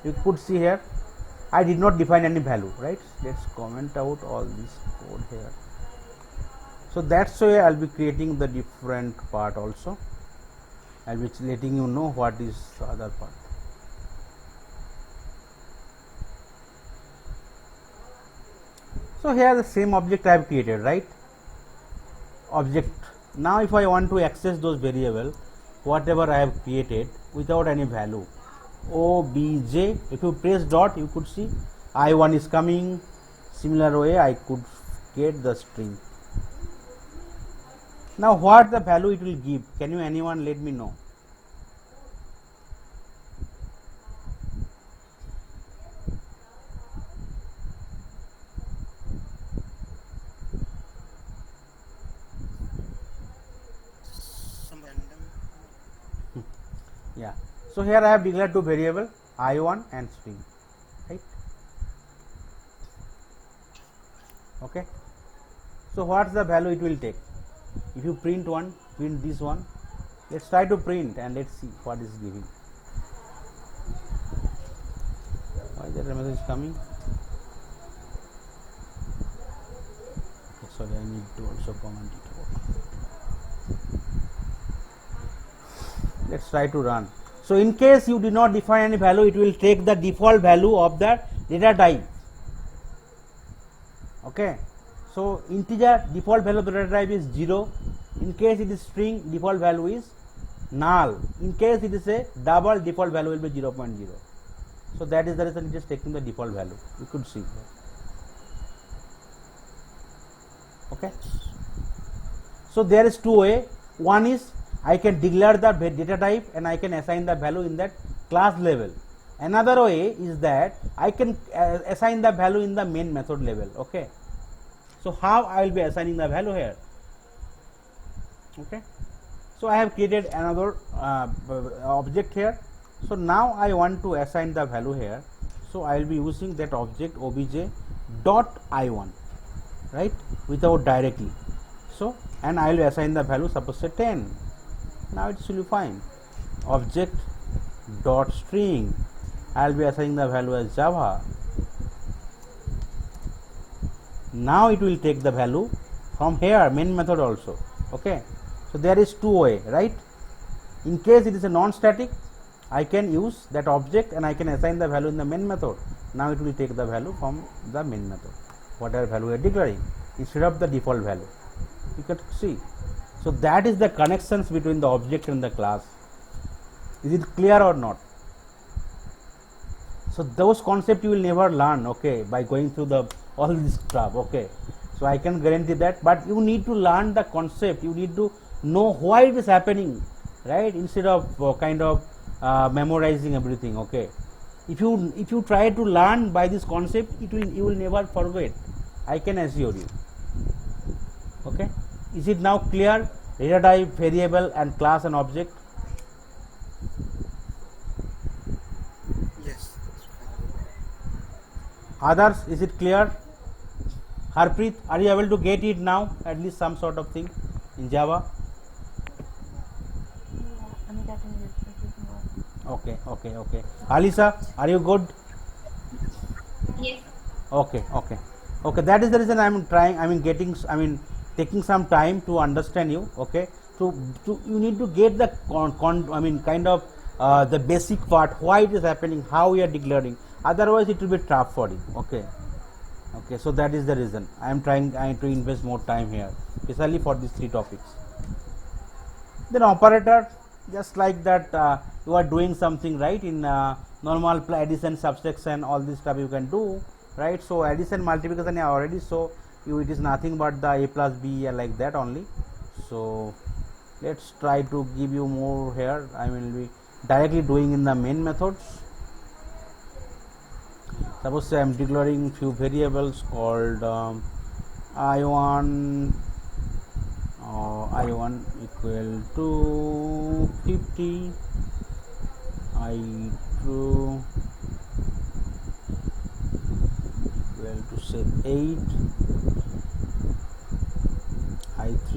You could see here, I did not define any value, right? Let's comment out all this code here. So that's why I'll be creating the different part also. I'll be letting you know what is the other part. So here the same object I have created, right? Object. Now if I want to access those variable, whatever I have created without any value, obj, if you press dot, you could see I1 is coming. Similar way I could get the string. Now what the value it will give? Can you anyone let me know? Some random. Yeah. So here I have declared two variable I1 and string, right? Okay. So what's the value it will take? If you print one, print this one. Let's try to print and let's see what is giving. Why that message is coming? Sorry, I need to also comment it out. Let's try to run. So in case you did not define any value, it will take the default value of the data type. Okay. So integer default value of the data type is 0. In case it is string, default value is null. In case it is a double, default value will be 0.0. So that is the reason it is taking the default value. You could see. Okay. So there is two way. One is I can declare the data type and I can assign the value in that class level. Another way is that I can assign the value in the main method level. Okay. So how I will be assigning the value here? Okay. So I have created another object here. So now I want to assign the value here. So I will be using that object obj dot I1, right, without directly. So and I will assign the value, suppose say 10. Now it should be fine. Object dot string, I will be assigning the value as Java. Now it will take the value from here, main method also. Okay, so there is two way, right? In case it is a non-static, I can use that object and I can assign the value in the main method. Now it will take the value from the main method, whatever value we are declaring, instead of the default value. You can see. So that is the connections between the object and the class. Is it clear or not? So those concepts you will never learn, okay, by going through the all this stuff, okay. So I can guarantee that, but you need to learn the concept. You need to know why it is happening, right? Instead of kind of memorizing everything, okay. If you try to learn by this concept, you will never forget. I can assure you. Okay. Is it now clear? Data type, variable, and class and object. Yes. Others, is it clear? Harpreet, are you able to get it now? At least some sort of thing in Java. I'm getting it. Okay. Alisa, are you good? Yes. Okay. That is the reason I am trying. Taking some time to understand you. Okay. So you need to get the the basic part, why it is happening, how we are declaring. Otherwise, it will be tough for you. Okay. So that is the reason I am trying to invest more time here, especially for these three topics. Then operator, just like that, you are doing something, right? In normal addition, subtraction, all this stuff you can do, right? So addition, multiplication I already show you, it is nothing but the a plus b like that only. So let's try to give you more here. I will be directly doing in the main methods. Suppose say I am declaring few variables called I1 equal to 50, I2 equal to say 8, I3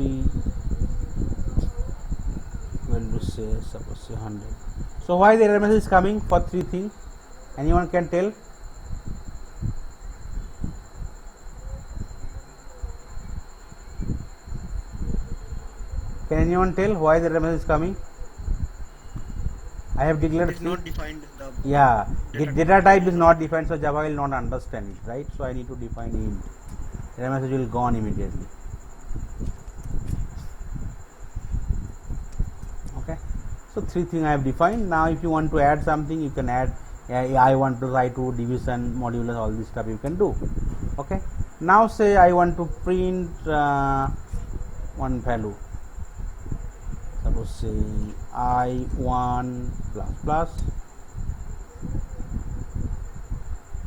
equal to say suppose say 100. So why the error message is coming for three things? Anyone can tell? Can anyone tell why the error message is coming? I have declared It is not defined. The data type is not defined, so Java will not understand it, right? So I need to define int. Error message will gone immediately. Okay. So three things I have defined. Now if you want to add something, you can add I want to write to division, modulus, all this stuff you can do. Okay. Now say I want to print one value. Suppose say I1 plus.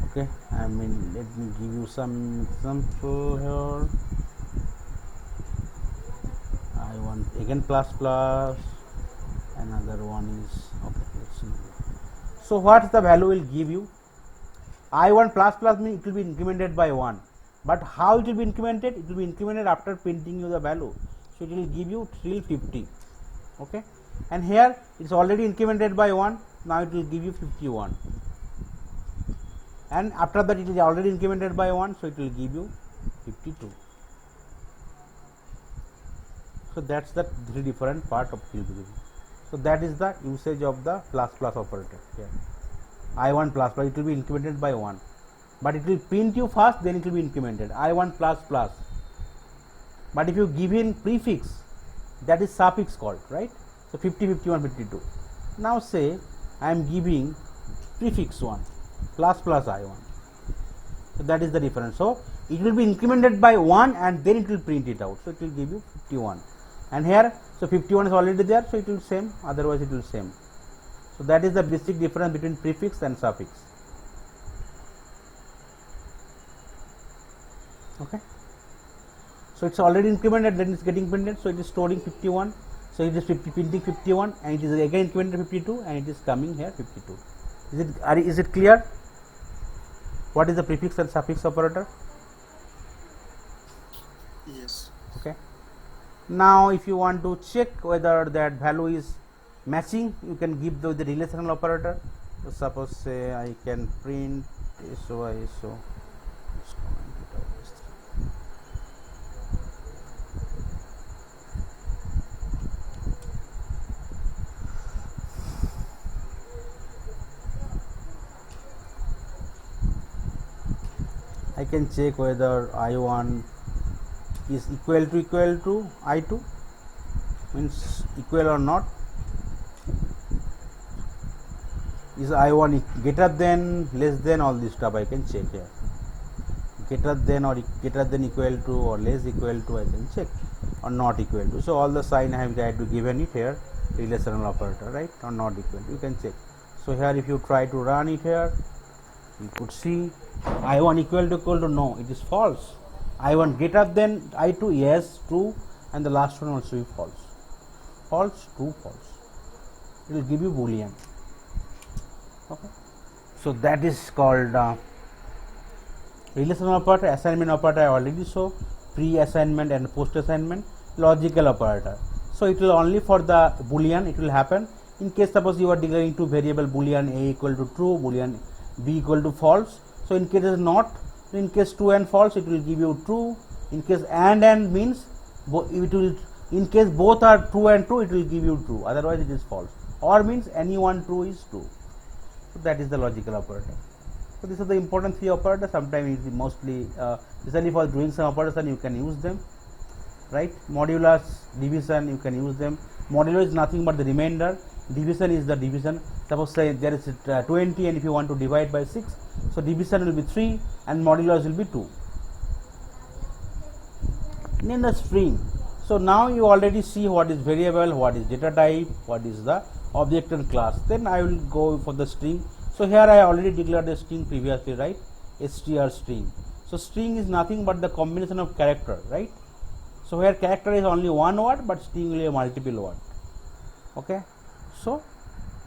Okay, let me give you some example here. I1 again plus, another one is okay. Let's see. So what the value will give you? I1 plus means it will be incremented by 1. But how it will be incremented? It will be incremented after printing you the value. So it will give you till 50. Okay, and here it's already incremented by 1. Now it will give you 51, and after that it is already incremented by 1, so it will give you 52. So that's the three different part of field behavior. So that is the usage of the plus operator here. I1 plus it will be incremented by 1, but it will print you first, then it will be incremented. I1 plus, but if you give in prefix, that is suffix called, right? So 50, 51, 52. Now say I am giving prefix 1 plus I1. So that is the difference. So it will be incremented by 1 and then it will print it out. So it will give you 51. And here, so 51 is already there, so it will same, otherwise it will same. So that is the basic difference between prefix and suffix. Okay. So it's already incremented, then it's getting printed, so it is storing 51. So it is printing 51 and it is again incremented 52 and it is coming here 52. Is it clear? What is the prefix and suffix operator? Yes. Okay. Now if you want to check whether that value is matching, you can give the relational operator. So suppose say I can print so. I can check whether I1 is equal to I2, means equal or not. Is I1 greater than, less than, all this stuff I can check here. Greater than or greater than equal to or less equal to I can check, or not equal to. So all the sign I have tried to given it here, relational operator, right, or not equal to, you can check. So here if you try to run it here, you could see I1 equal to no, it is false. I1 greater than I2, yes, true, and the last one also is false. False, true, false. It will give you Boolean. Okay. So that is called relational operator. Assignment operator I already saw, pre-assignment and post-assignment. Logical operator. So it will only for the Boolean it will happen. In case suppose you are declaring two variable, Boolean A equal to true, Boolean B equal to false. So in case it is not, in case true and false, it will give you true. In case and means it will, in case both are true and true, it will give you true, otherwise it is false. Or means any one true is true. So that is the logical operator. So these are the important three operators. Sometimes it is mostly especially for doing some operation you can use them, right? Modulus, division, you can use them. Modulo is nothing but the remainder. Division is the division. Suppose say there is 20 and if you want to divide by 6, so division will be 3 and modulus will be 2. In the string, so now you already see what is variable, what is data type, what is the object and class. Then I will go for the string. So here I already declared the string previously, right? str string. So string is nothing but the combination of character, right? So here character is only one word, but string will be a multiple word. Okay. So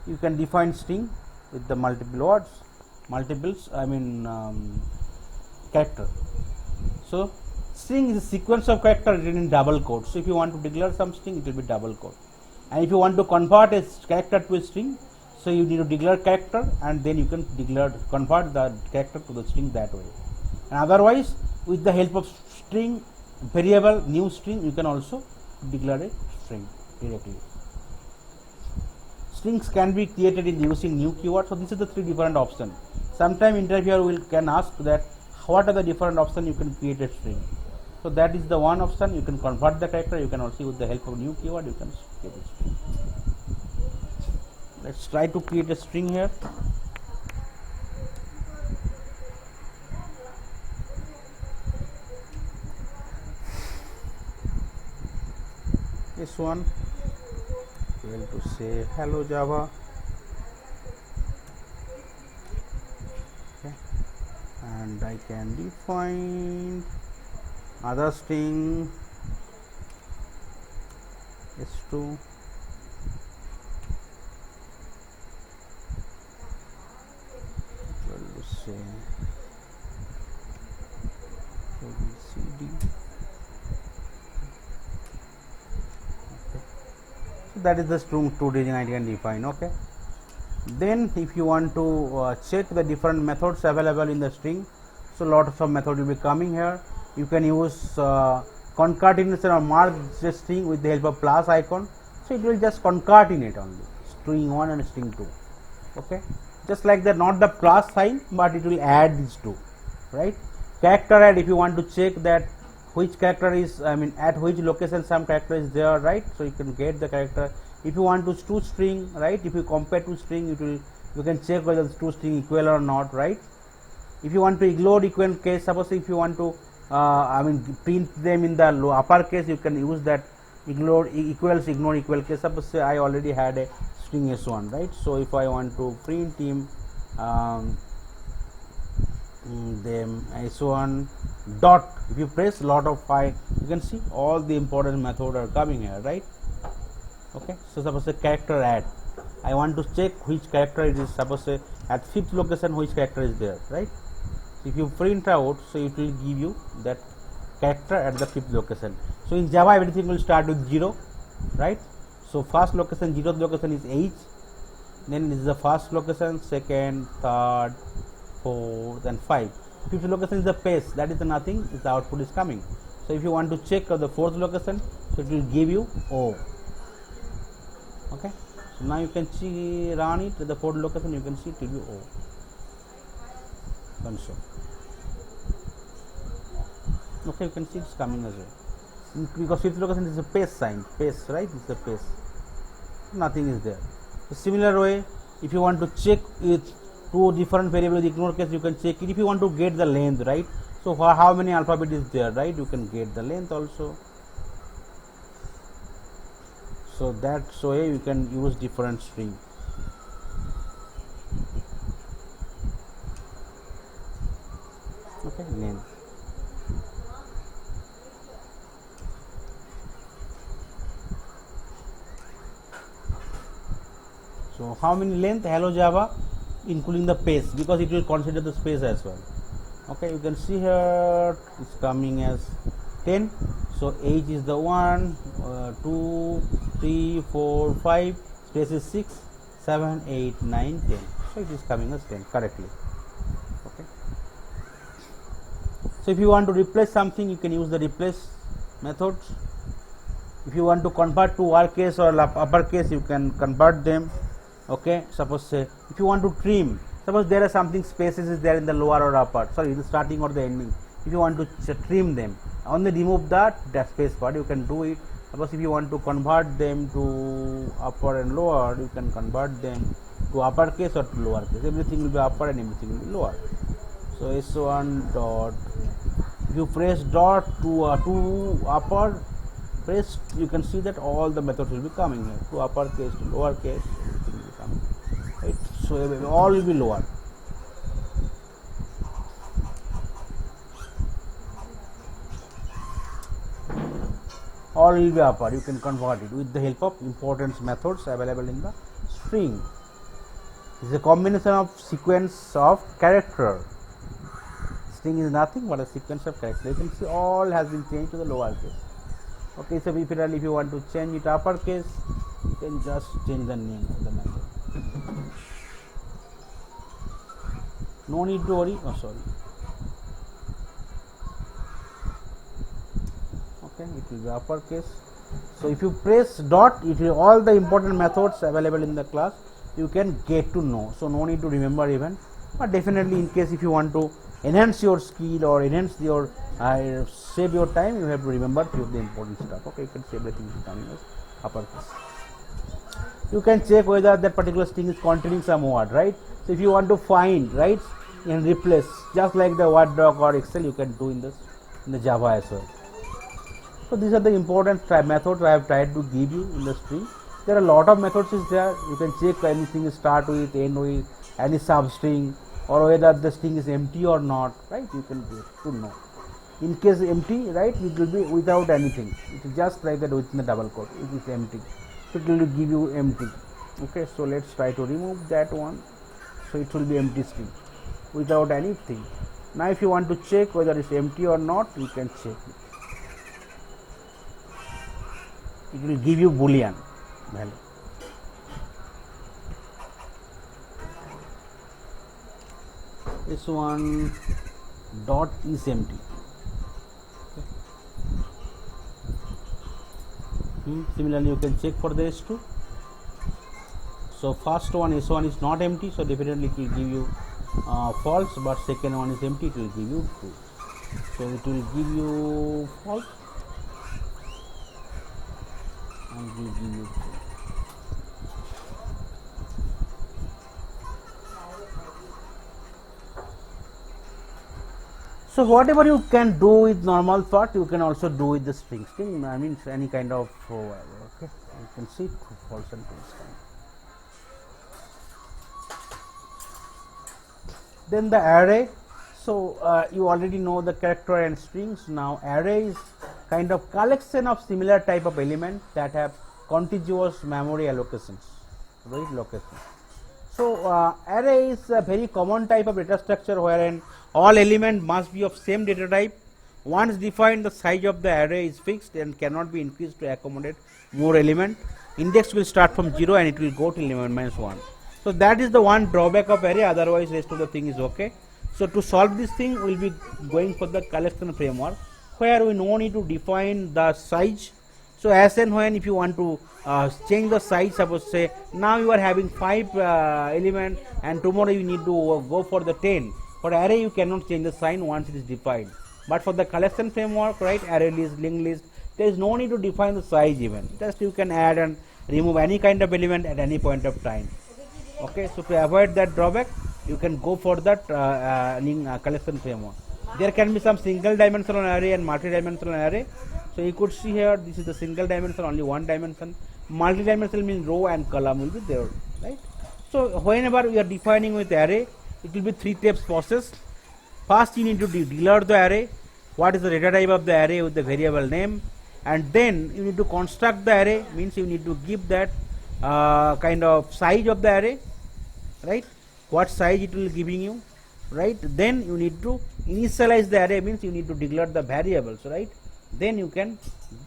you can define string with the multiple words, multiples, I mean character. So string is a sequence of character written in double quote. So if you want to declare some string, it will be double quote. And if you want to convert a character to a string, so you need to declare character and then you can convert the character to the string that way. And otherwise, with the help of string, variable, new string, you can also declare a string directly. Strings can be created in using new keywords. So this is the three different options. Sometime interviewer can ask that what are the different options you can create a string. So that is the one option. You can convert the character. You can also with the help of new keyword you can create a string. Let's try to create a string here. This one will to say hello Java. Okay. And I can define other string s2 equal to say ABCD. That is the string 2 digit I can define. Okay. Then if you want to check the different methods available in the string, so lots of methods will be coming here. You can use concatenation or mark the string with the help of plus icon. So it will just concatenate only string 1 and string 2. Okay. Just like that, not the plus sign, but it will add these two, right? Character add, if you want to check that which character is, I mean at which location some character is there, right? So you can get the character. If you want to string, right? If you compare two string, it will, you can check whether the two string equal or not, right? If you want to ignore equal case, suppose if you want to I mean print them in the upper case, you can use that ignore equals ignore equal case. Suppose say I already had a string s1, right? So if I want to print him them s1 dot, if you press lot of I, you can see all the important methods are coming here, right? Okay. So suppose a character add, I want to check which character it is. Suppose say at 5th location which character is there, right? If you print out, so it will give you that character at the 5th location. So in Java everything will start with 0, right? So first location, 0th location is H, then this is the first location, second, third, fourth and 5. 5th location is the pace, that is the nothing, is the output is coming. So if you want to check the 4th location, so it will give you O. Okay. So now you can see, run it at the 4th location, you can see it will be O. Console. Okay, you can see it's coming as well. Because fifth location is a pace sign, pace, right? It's a pace. Nothing is there. A similar way, if you want to check with two different variables, ignore case, you can check it. If you want to get the length, right? So how many alphabet is there, right? You can get the length also. So that's way you can use different string. Okay, length. So how many length? Hello Java, including the pace, because it will consider the space as well. Okay, you can see here it's coming as 10. So age is the 1, 2, 3, 4, 5, space is 6, 7, 8, 9, 10. So it is coming as 10 correctly. Okay. So if you want to replace something, you can use the replace method. If you want to convert to lowercase or uppercase, you can convert them. Okay, suppose say if you want to trim, suppose there are something spaces is there in the lower or upper, sorry, the starting or the ending. If you want to trim them, only remove that space part, you can do it. Suppose if you want to convert them to upper and lower, you can convert them to uppercase or to lowercase. Everything will be upper and everything will be lower. So s1 dot, if you press dot to upper, press, you can see that all the methods will be coming here, to uppercase to lowercase, everything will be coming, right? So all will be lower. Or will be upper. You can convert it with the help of importance methods available in the string. It is a combination of sequence of character. String is nothing but a sequence of character. You can see all has been changed to the lower case. Okay, so if you want to change it uppercase, you can just change the name of the method. No need to worry. Oh, sorry. Okay, it will be uppercase. So if you press dot, it will all the important methods available in the class you can get to know. So no need to remember even, but definitely in case if you want to enhance your skill or enhance your save your time, you have to remember few of the important stuff. Okay, you can see everything is coming as uppercase. You can check whether that particular string is containing some word, right? So if you want to find, right, and replace, just like the Word doc or Excel, you can do in the Java as well. So these are the important methods I have tried to give you in the string. There are a lot of methods is there. You can check anything is start with, end with, any substring, or whether the string is empty or not, right? You can get to know. In case empty, right, it will be without anything. It is just like that within the double quote. It is empty. So it will give you empty. Okay, so let's try to remove that one. So it will be empty string without anything. Now if you want to check whether it's empty or not, you can check it. It will give you boolean value. This one dot is empty. Similarly, you can check for the S2. So first one S1 is not empty, so definitely it will give you false, but second one is empty, it will give you true. So it will give you false and will give you true. So whatever you can do with normal part, you can also do with the string. String, I mean any kind of okay. You can see true, false and true. Then the array. So you already know the character and strings. Now array is kind of collection of similar type of elements that have contiguous memory allocations, right? Locations. So array is a very common type of data structure wherein all elements must be of same data type. Once defined, the size of the array is fixed and cannot be increased to accommodate more elements. Index will start from 0 and it will go till -1. So that is the one drawback of array, otherwise rest of the thing is okay. So to solve this thing, we will be going for the collection framework where we no need to define the size. So as and when if you want to change the size, suppose say now you are having 5 elements and tomorrow you need to go for the 10. For array you cannot change the sign once it is defined. But for the collection framework, right, array list, linked list, there is no need to define the size even. Just you can add and remove any kind of element at any point of time. Okay, so to avoid that drawback, you can go for that collection framework. There can be some single dimensional array and multi-dimensional array. So you could see here, this is the single dimension, only one dimension. Multi-dimensional means row and column will be there, right? So whenever we are defining with array, it will be 3 steps process. First you need to declare the array, what is the data type of the array with the variable name, and then you need to construct the array, means you need to give that kind of size of the array, right, what size it will giving you, right. Then you need to initialize the array, means you need to declare the variables, right. Then you can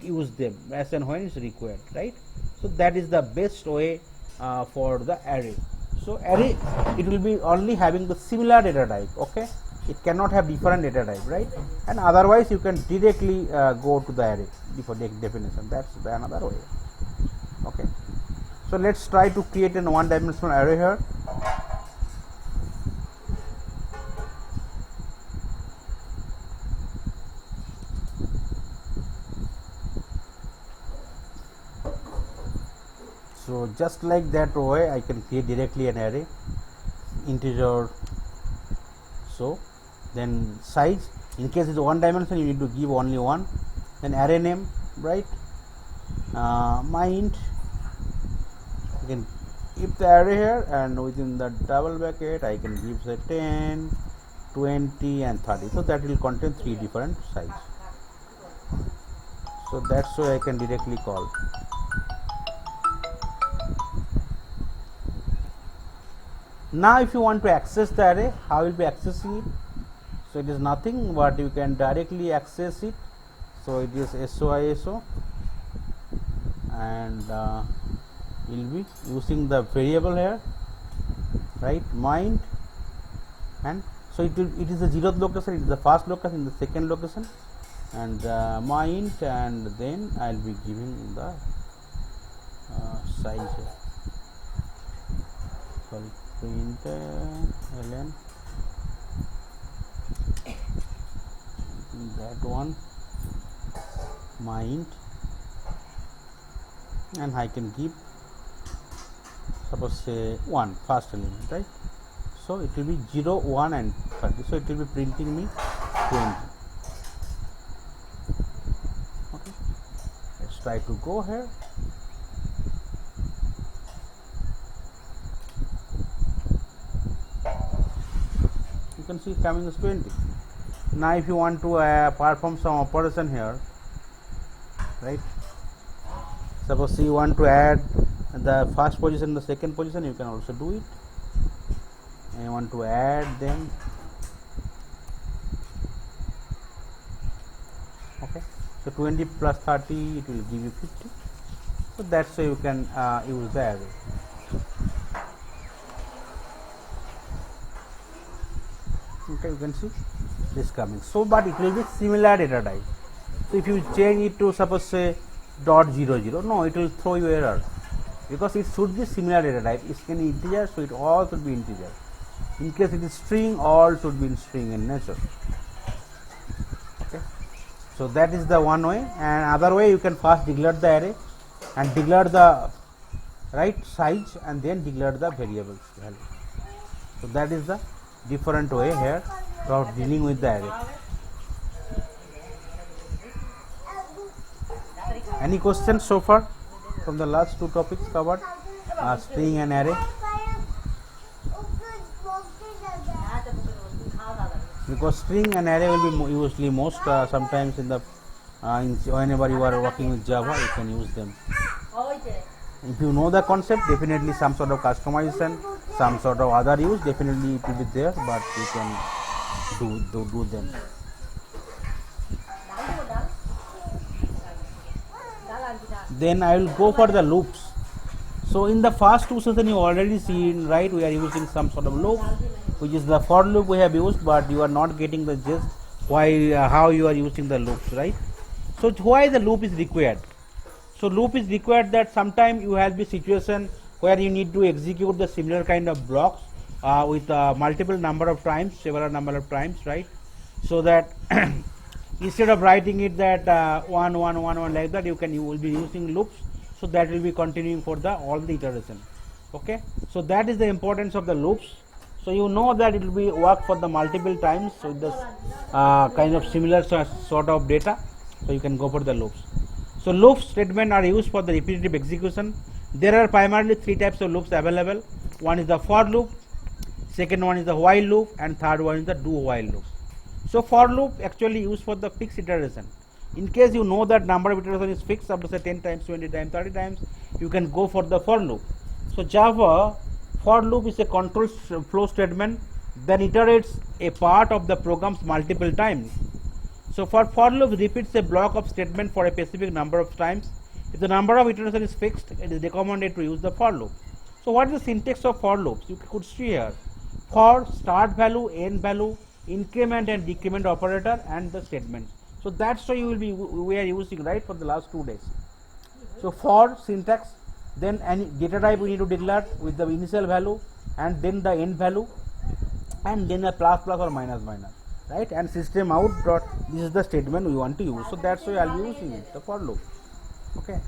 use them as and when it's required, right. So that is the best way for the array. So array, it will be only having the similar data type, okay. It cannot have different data type, right, and otherwise you can directly go to the array before the definition. That's another way, okay. So let's try to create an one dimensional array here. So just like that way I can create directly an array, integer. So then size, in case it's one dimension you need to give only one. Then array name, right, my int, you can keep the array here, and within the double bracket I can give say 10, 20 and 30. So that will contain 3 different size. So that's why I can directly call. Now if you want to access the array, how will be accessing it? So it is nothing but you can directly access it. So it is SOISO, and you will be using the variable here, right, mind, and so it is the 0th location, it is the first location, the second location, and mind, and then I will be giving the size here. Sorry, print ln that one, mind, and I can give suppose say 1 first element, right. So it will be 0, 1 and 30. So it will be printing me 20. Okay, let's try to go here. You can see coming is 20. Now if you want to perform some operation here, right, suppose you want to add the first position, the second position, you can also do it, and you want to add them, okay. So 20 plus 30, it will give you 50. So that's how you can use the array. Okay, you can see this coming. So but it will be similar data type. So if you change it to suppose say .00, no, it will throw you error, because it should be similar data type. It's an integer, so it all should be integer. In case it is string, all should be in string in nature. Okay, so that is the one way, and other way you can first declare the array and declare the right size, and then declare the variables value. So that is the different way here for dealing with the array. Any questions so far from the last two topics covered, string and array? Because string and array will be usually most sometimes in the whenever you are working with Java, you can use them. If you know the concept, definitely some sort of customization, some sort of other use, definitely it will be there, but you can do them. Then I will go for the loops. So in the first two sessions you already seen, right, we are using some sort of loop, which is the for loop we have used, but you are not getting the gist why how you are using the loops, right. So why the loop is required? So loop is required that sometime you have the situation where you need to execute the similar kind of blocks with multiple number of times, several number of times, right. So that instead of writing it that 1 1 1 1 like that, you will be using loops, so that will be continuing for the all the iteration. Okay, so that is the importance of the loops. So you know that it will be work for the multiple times with the kind of similar sort of data, so you can go for the loops. So loop statement are used for the repetitive execution. There are primarily three types of loops available. One is the for loop, second one is the while loop, and third one is the do while loop. So for loop actually used for the fixed iteration. In case you know that number of iteration is fixed, up to say 10 times, 20 times, 30 times, you can go for the for loop. So Java for loop is a control flow statement that iterates a part of the programs multiple times. So for loop repeats a block of statement for a specific number of times. If the number of iteration is fixed, it is recommended to use the for loop. So what is the syntax of for loops? You could see here: for, start value, end value, increment and decrement operator, and the statement. So that's why we are using, right, for the last 2 days. So for syntax, then any data type we need to declare with the initial value, and then the end value, and then a plus plus or minus minus, right? And system out dot, this is the statement we want to use. So that's why I'll be using it, the for loop. Okay.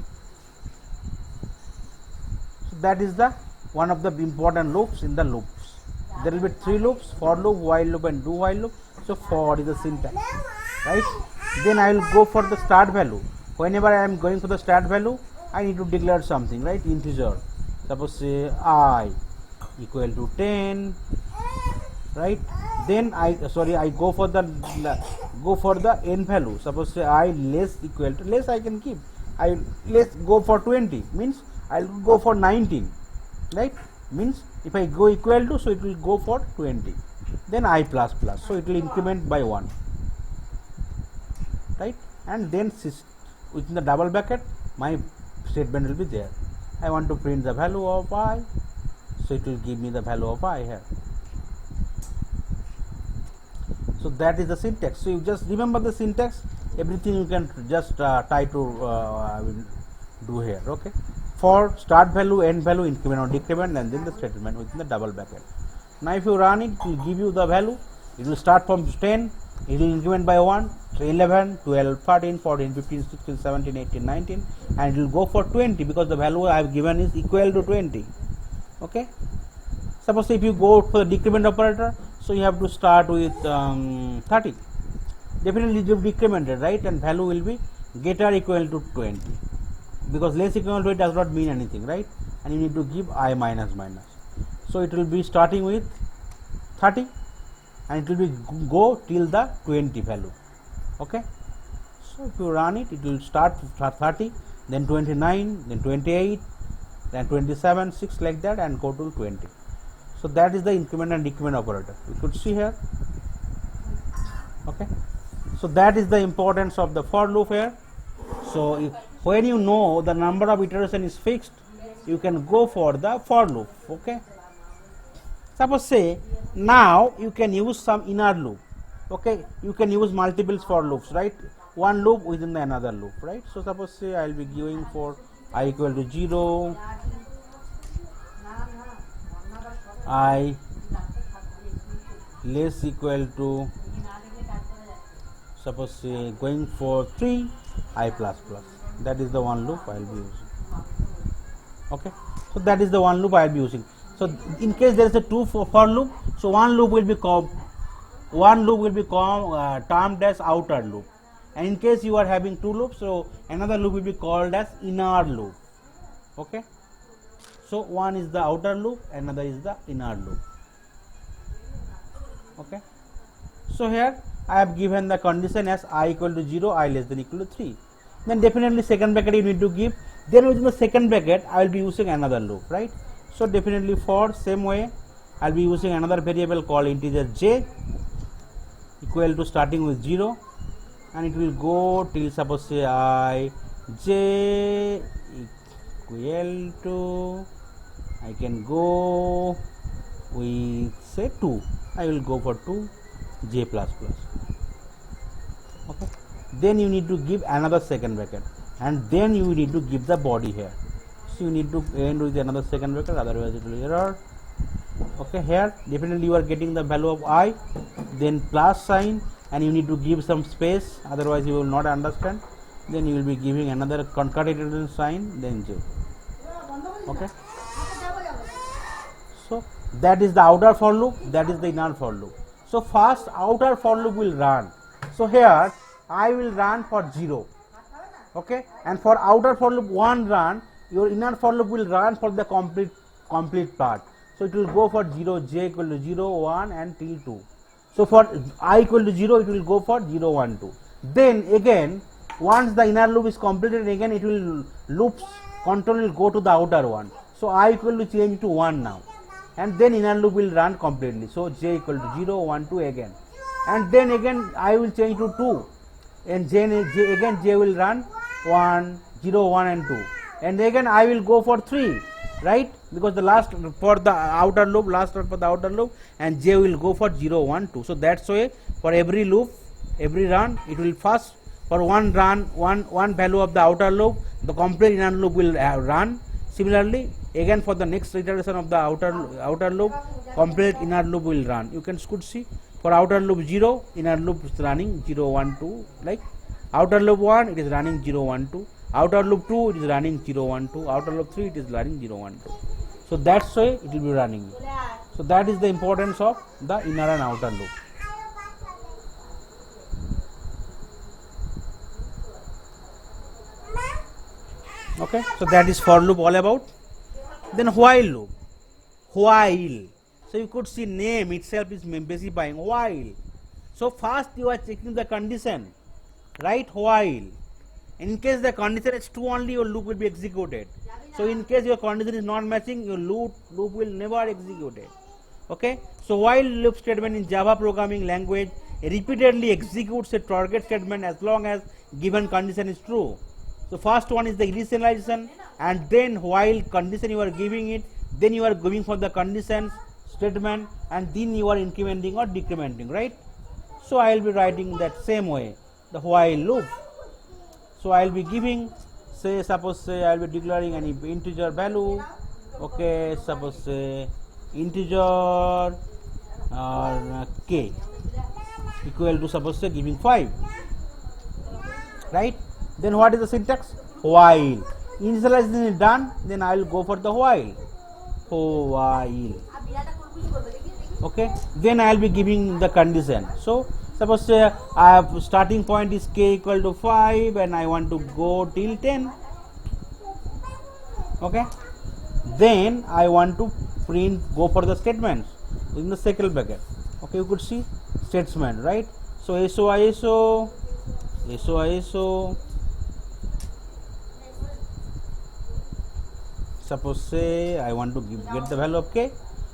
So that is the one of the important loops in the loops. There will be 3 loops: for loop, while loop, and do while loop. So for is the syntax, right? Then I will go for the start value. Whenever I am going for the start value, I need to declare something, right? Integer. Suppose say I equal to 10, right? Then I go for the end value. Suppose say I less equal to, less I can keep. I let's go for 20, means I'll go for 19, right? Means if I go equal to, so it will go for 20. Then I plus plus, so it will increment by 1, right? And then within the double bracket, my statement will be there. I want to print the value of I, so it will give me the value of I here. So that is the syntax. So you just remember the syntax. Everything you can just try to do here. Okay. For, start value, end value, increment or decrement, and then the statement within the double bracket. Now if you run it, it will give you the value. It will start from 10, it will increment by 1, so 11, 12, 13, 14, 15, 16, 17, 18, 19, and it will go for 20 because the value I have given is equal to 20. Okay. Suppose if you go for the decrement operator, so you have to start with 30. Definitely you have decremented, right? And value will be greater equal to 20, because less equal to it does not mean anything, right? And you need to give I minus minus. So it will be starting with 30, and it will be go till the 20 value. Okay. So if you run it, it will start 30, then 29, then 28, then 27, 6 like that, and go to 20. So that is the increment and decrement operator. You could see here. Okay. So that is the importance of the for loop here. So when you know the number of iteration is fixed, you can go for the for loop. Okay. Suppose say now you can use some inner loop. Okay, you can use multiple for loops, right? One loop within the another loop, right? So suppose say I will be giving for I equal to 0, I less equal to, suppose say going for 3, I plus plus. That is the one loop I will be using. Okay, so that is the one loop I will be using. So in case there is a 2 for loop, so one loop will be called termed as outer loop, and in case you are having 2 loops, so another loop will be called as inner loop. Okay, so one is the outer loop, another is the inner loop. Okay, so here I have given the condition as I equal to 0, I less than equal to 3. Then definitely second bracket you need to give. Then within the second bracket I will be using another loop, right? So definitely for same way I will be using another variable called integer j equal to starting with 0, and it will go till suppose say I j equal to, I can go with say 2, I will go for 2 j plus plus. Okay, then you need to give another second bracket, and then you need to give the body here. So you need to end with another second bracket, otherwise it will error. Okay, here definitely you are getting the value of I, then plus sign, and you need to give some space, otherwise you will not understand. Then you will be giving another concatenation sign, then j. Okay. So that is the outer for loop, that is the inner for loop. So first outer for loop will run. So here I will run for 0. Okay, and for outer for loop 1 run, your inner for loop will run for the complete part. So it will go for 0, j equal to 0, 1 and till 2. So for I equal to 0, it will go for 0, 1, 2. Then again, once the inner loop is completed, again it will loops control will go to the outer one. So I equal to change to 1 now, and then inner loop will run completely. So j equal to 0, 1, 2 again, and then again I will change to 2, and j will run 1, 0, 1 and 2, and again I will go for 3, right, because the last for the outer loop, and j will go for 0, 1, 2. So that's why for every loop, every run, it will first for one run, one value of the outer loop, the complete inner loop will run. Similarly, again for the next iteration of the outer loop, complete inner loop will run. You could see for outer loop 0, inner loop is running 0, 1, 2, like outer loop 1, it is running 0, 1, 2, outer loop 2, it is running 0, 1, 2, outer loop 3, it is running 0, 1, 2. So that's why it will be running. So that is the importance of the inner and outer loop. Okay, so that is for loop all about. Then while loop, while. So you could see name itself is specifying while. So first you are checking the condition, right? While. In case the condition is true only, your loop will be executed. So in case your condition is not matching, your loop will never execute it. Okay. So while loop statement in Java programming language repeatedly executes a target statement as long as given condition is true. So first one is the initialization, and then while condition you are giving it, then you are going for the conditions statement, and then you are incrementing or decrementing, right? So I will be writing that same way, the while loop. So I will be giving, suppose I will be declaring any integer value. Okay, suppose say integer k equal to, suppose say, giving 5, right? Then what is the syntax? While. Initialization is done, then I will go for the while. Okay, then I will be giving the condition. So suppose I have starting point is k equal to 5 and I want to go till 10. Okay, then I want to go for the statements in the second bracket. Okay, you could see statement, right? So ISO suppose say I want to get the value of k,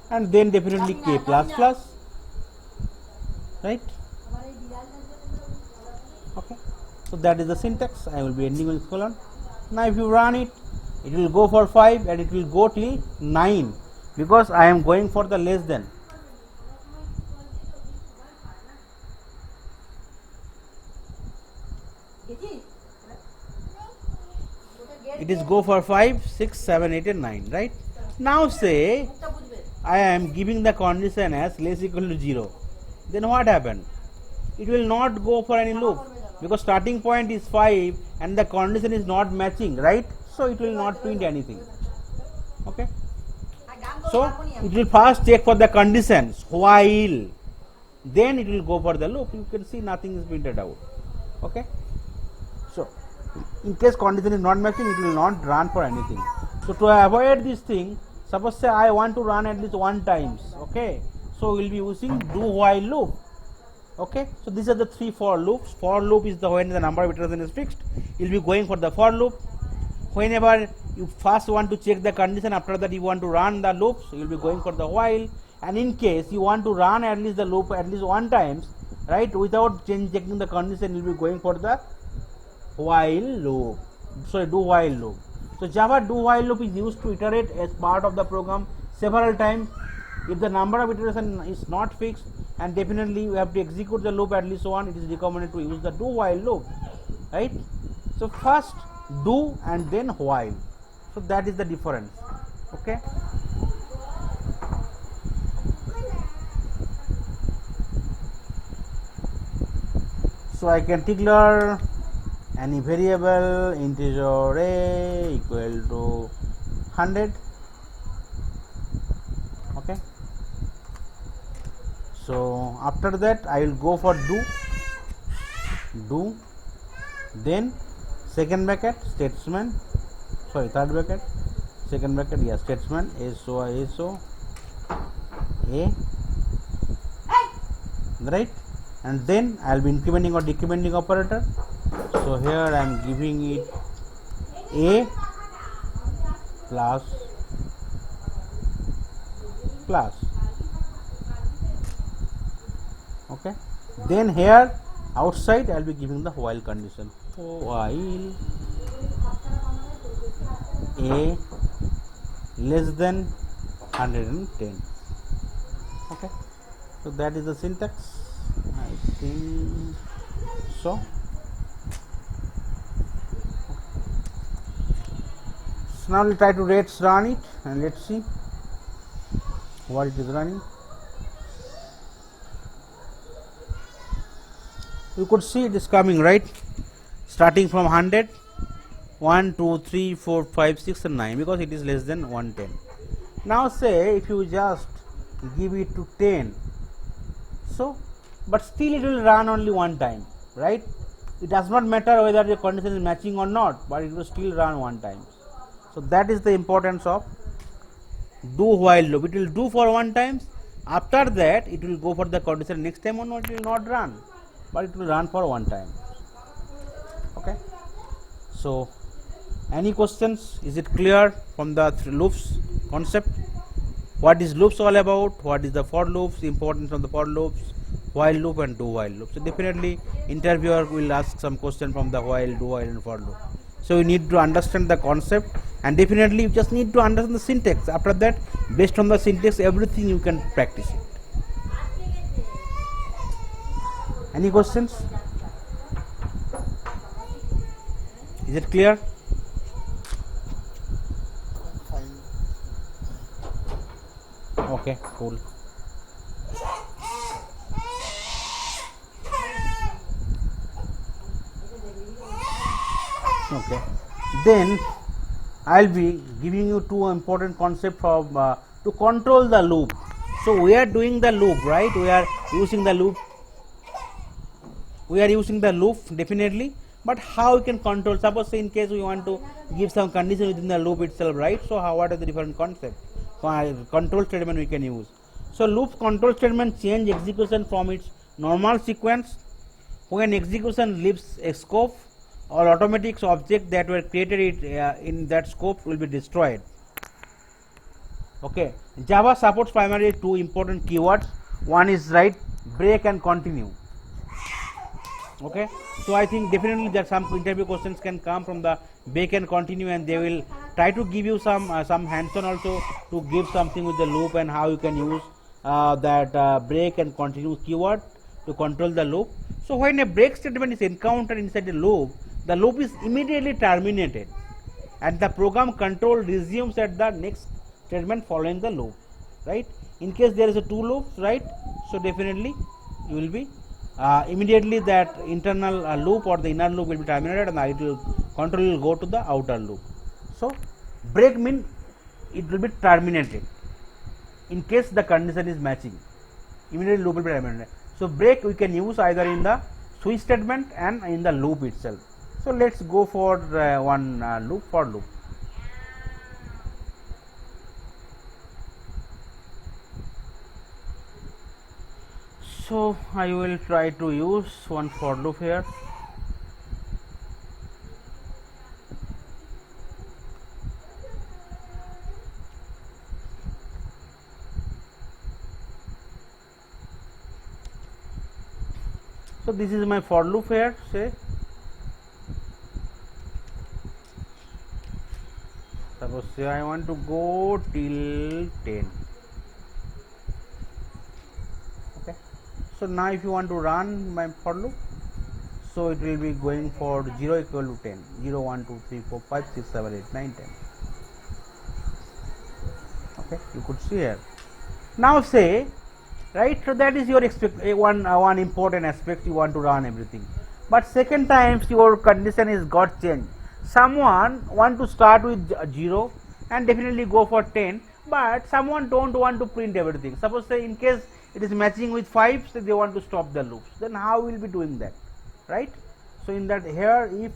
and then definitely k plus plus, right? Okay, so that is the syntax. I will be ending with colon. Now if you run it, it will go for 5 and it will go till 9, because I am going for the less than. It is go for 5, 6, 7, 8 and 9, right? Now say I am giving the condition as less equal to 0. Then what happened? It will not go for any loop, because starting point is 5 and the condition is not matching, right? So it will not print anything. Okay. So it will first check for the conditions while, then it will go for the loop. You can see nothing is printed out. Okay. So in case condition is not matching, it will not run for anything. So to avoid this thing, suppose say I want to run at least 1 times. Okay. So we will be using do while loop. Okay. So these are the 3 for loops. For loop is the when the number of iterations is fixed. You will be going for the for loop. Whenever you first want to check the condition, after that you want to run the loop, so you will be going for the while. And in case you want to run at least the loop at least 1 times, right, without checking the condition, you will be going for the while loop. So do while loop. So Java do while loop is used to iterate as part of the program several times. If the number of iteration is not fixed, and definitely you have to execute the loop at least 1, it is recommended to use the do while loop, right? So first do and then while. So that is the difference. Okay. So I can declare any variable integer a equal to 100. Okay. So after that I will go for do, then second bracket statement, sorry third bracket, second bracket, yeah, statement so a, right, and then I will be incrementing or decrementing operator. So here I am giving it a plus okay. Then here outside I will be giving the while condition, while a less than 110. Okay, so that is the syntax, I think so. So now we will try to run it and let's see what it is running. You could see it is coming, right, starting from 100, 1 2 3 4 5 6 and 9, because it is less than 110. Now say if you just give it to 10, so but still it will run only one time, right? It does not matter whether the condition is matching or not, but it will still run one time. So that is the importance of do while loop. It will do for one time, after that it will go for the condition, next time onward it will not run, but it will run for one time. Okay, so any questions? Is it clear from the loops concept? What is loops all about? What is the for loops, importance of the for loops, while loop and do while loop? So definitely interviewer will ask some question from the while, do while and for loop. So you need to understand the concept, and definitely you just need to understand the syntax. After that, based on the syntax, everything you can practice it. Any questions? Is it clear? Okay, cool. Okay, then I'll be giving you two important concepts of to control the loop. So we are doing the loop, right? We are using the loop. Definitely, but how we can control? Suppose in case we want to give some condition within the loop itself, right? So what are the different concepts? Control statement we can use. So loop control statement change execution from its normal sequence when execution leaves a scope, or automatic object that were created in that scope will be destroyed. Okay, Java supports primarily two important keywords. One is right break and continue. Okay, so I think definitely that some interview questions can come from the break and continue, and they will try to give you some hands-on also to give something with the loop and how you can use that break and continue keyword to control the loop. So when a break statement is encountered inside the loop is immediately terminated, and the program control resumes at the next statement following the loop, right? In case there is a two loops, right? So definitely you will be immediately that internal loop or the inner loop will be terminated, and the control will go to the outer loop. So break means it will be terminated in case the condition is matching, immediately loop will be terminated. So break we can use either in the switch statement and in the loop itself. So let's go for one loop for loop. So I will try to use one for loop here. So this is my for loop here, say suppose say I want to go till 10. Okay, so now if you want to run my for loop, so it will be going for 0 equal to 10, 0 1 2 3 4 5 6 7 8 9 10. Okay, you could see here. Now say, right, so that is your one important aspect, you want to run everything. but second times your condition is got changed. Someone want to start with 0 and definitely go for 10, but someone don't want to print everything. Suppose say in case it is matching with 5, so they want to stop the loops, then how we will be doing that, right? So in that here, if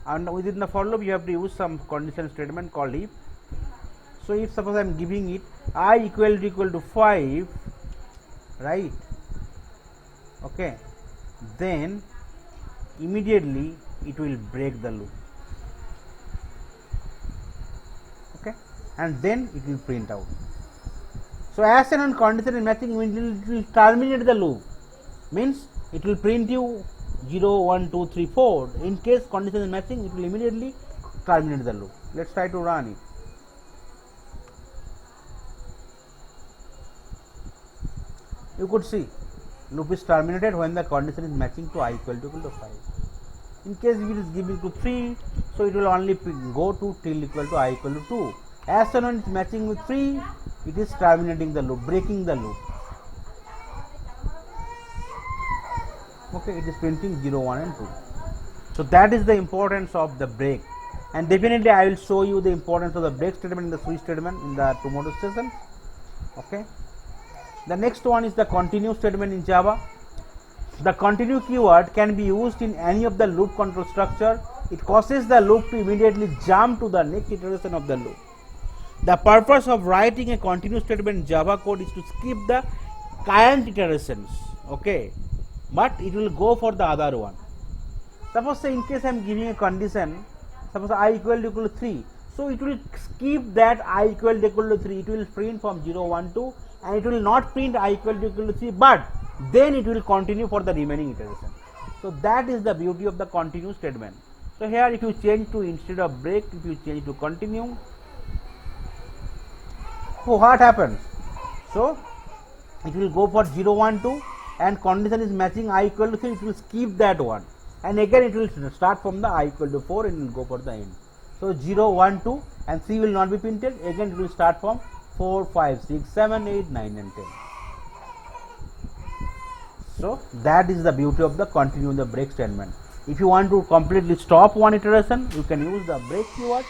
and within the for loop you have to use some condition statement called if. So if suppose I am giving it I equal to 5, right, okay, then immediately it will break the loop, okay, and then it will print out. So as and when condition is matching, it will terminate the loop, means it will print you 0, 1, 2, 3, 4. In case condition is matching, it will immediately terminate the loop. Let's try to run it. You could see loop is terminated when the condition is matching to I equal to 5. In case if it is giving to 3, so it will only go to till equal to I equal to 2. As and when it is matching with 3, it is terminating the loop, breaking the loop. Okay, it is printing 0, 1 and 2. So that is the importance of the break, and definitely I will show you the importance of the break statement and the switch statement in the tomorrow session. Okay. The next one is the continue statement in Java. The continue keyword can be used in any of the loop control structure. It causes the loop to immediately jump to the next iteration of the loop. The purpose of writing a continue statement in Java code is to skip the current iterations, okay, but it will go for the other one. Suppose say in case I am giving a condition, suppose I equal to 3, so it will skip that I equal to 3, it will print from 0, 1, 2, and it will not print I equal to 3, but then it will continue for the remaining iteration. So that is the beauty of the continue statement. So here if you change to, instead of break, if you change to continue, so what happens? So it will go for 0, 1, 2, and condition is matching I equal to 3, it will skip that one, and again it will start from the I equal to 4 and will go for the end. So 0, 1, 2 and 3 will not be printed, again it will start from 4, 5, 6, 7, 8, 9 and 10. So that is the beauty of the continue in the break statement. If you want to completely stop one iteration, you can use the break keyword.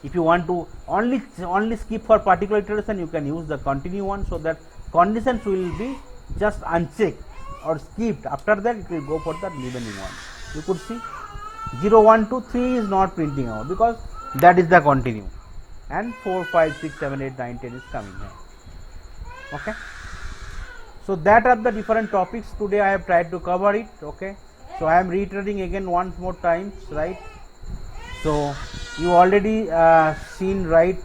If you want to only skip for particular iteration, you can use the continue one, so that conditions will be just unchecked or skipped. After that it will go for the remaining one. You could see 0, 1, 2, 3 is not printing out because that is the continue, and 4, 5, 6, 7, 8, 9, 10 is coming here. Okay. So that are the different topics today I have tried to cover it. Okay. So I am reiterating again once more times, right? So you already seen, right,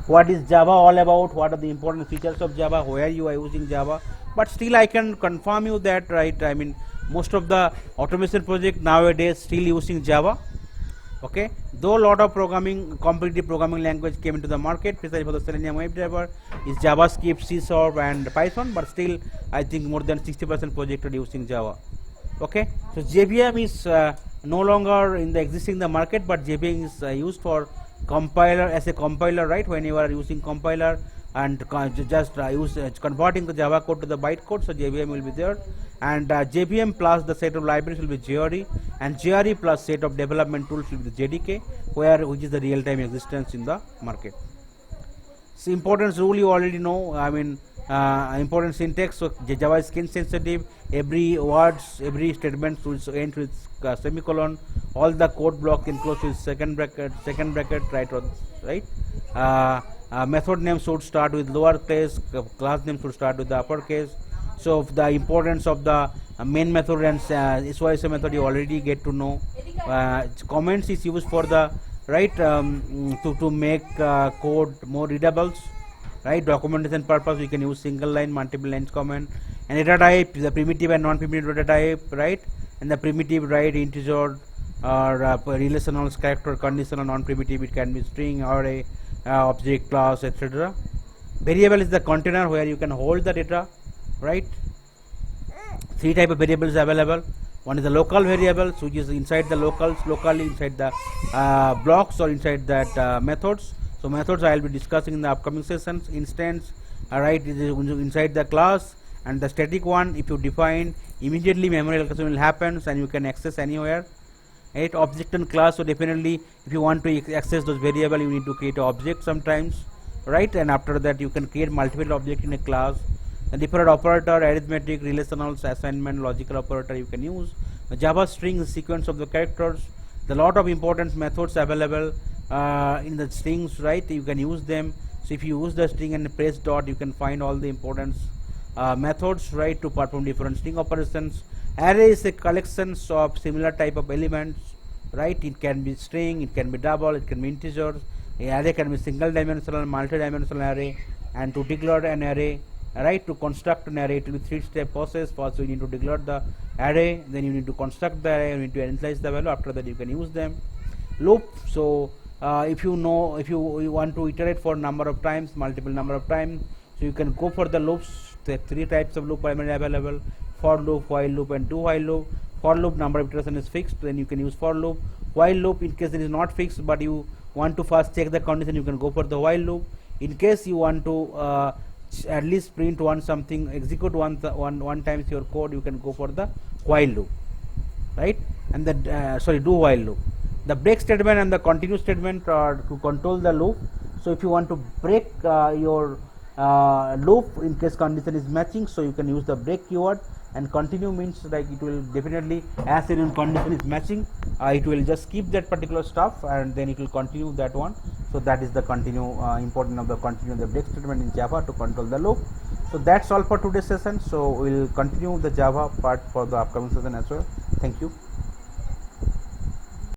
what is Java all about, what are the important features of Java, where you are using Java, but still I can confirm you that, right, I mean most of the automation project nowadays still using Java. Okay, though a lot of competitive programming language came into the market, especially for the Selenium WebDriver, is JavaScript, C# and Python, but still I think more than 60% project are using Java. Okay, so JVM is no longer in the existing the market, but JVM is used for compiler, as a compiler, right? When you are using compiler and just converting the Java code to the bytecode, so JVM will be there, and JVM plus the set of libraries will be JRE, and JRE plus set of development tools will be the JDK, which is the real-time existence in the market. So importance rule you already know, I mean important syntax. So Java is skin sensitive, every words, every statement should end with semicolon, all the code block enclosed with second bracket, right? Method name should start with lowercase, class name should start with the uppercase. So the importance of the main method and SYS method you already get to know. Comments is used for the, right, to make code more readables, right? Documentation purpose we can use single line, multiple lines comment, and data type, the primitive and non-primitive data type, right? And the primitive, right, integer or relational character, conditional, non-primitive, it can be string, array, object, class, etc. Variable is the container where you can hold the data, right? Three type of variables available. One is the local variables, which is inside the locally inside the blocks or inside that methods. So methods I will be discussing in the upcoming sessions. Instance, right, is inside the class, and the static one, if you define, immediately memory allocation will happen and you can access anywhere. Right, object and class, so definitely if you want to access those variable, you need to create an object sometimes, right, and after that you can create multiple object in a class. The different operator, arithmetic, relational, assignment, logical operator you can use. The Java string is sequence of the characters. The lot of important methods available in the strings, right, you can use them. So if you use the string and press dot, you can find all the important methods, right, to perform different string operations. Array is a collection of similar type of elements, right, it can be string, it can be double, it can be integers. A array can be single dimensional, multi-dimensional array, and to declare an array, right, to construct an array, it will be three-step process. First you need to declare the array, then you need to construct the array, you need to initialize the value, after that you can use them. Loop, so if you want to iterate for number of times, multiple number of times, so you can go for the loops. The three types of loop primarily available: for loop, while loop, and do while loop. For loop, number of iteration is fixed, then you can use for loop. While loop, in case it is not fixed but you want to first check the condition, you can go for the while loop. In case you want to at least print something, execute one times your code, you can go for the while loop, right, and the do while loop. The break statement and the continue statement are to control the loop. So if you want to break your loop in case condition is matching, so you can use the break keyword. And continue means like it will definitely, as in condition is matching, it will just keep that particular stuff and then it will continue that one. So that is the continue, important of the continue, the break statement in Java to control the loop. So that's all for today's session. So we'll continue the Java part for the upcoming session as well. Thank you.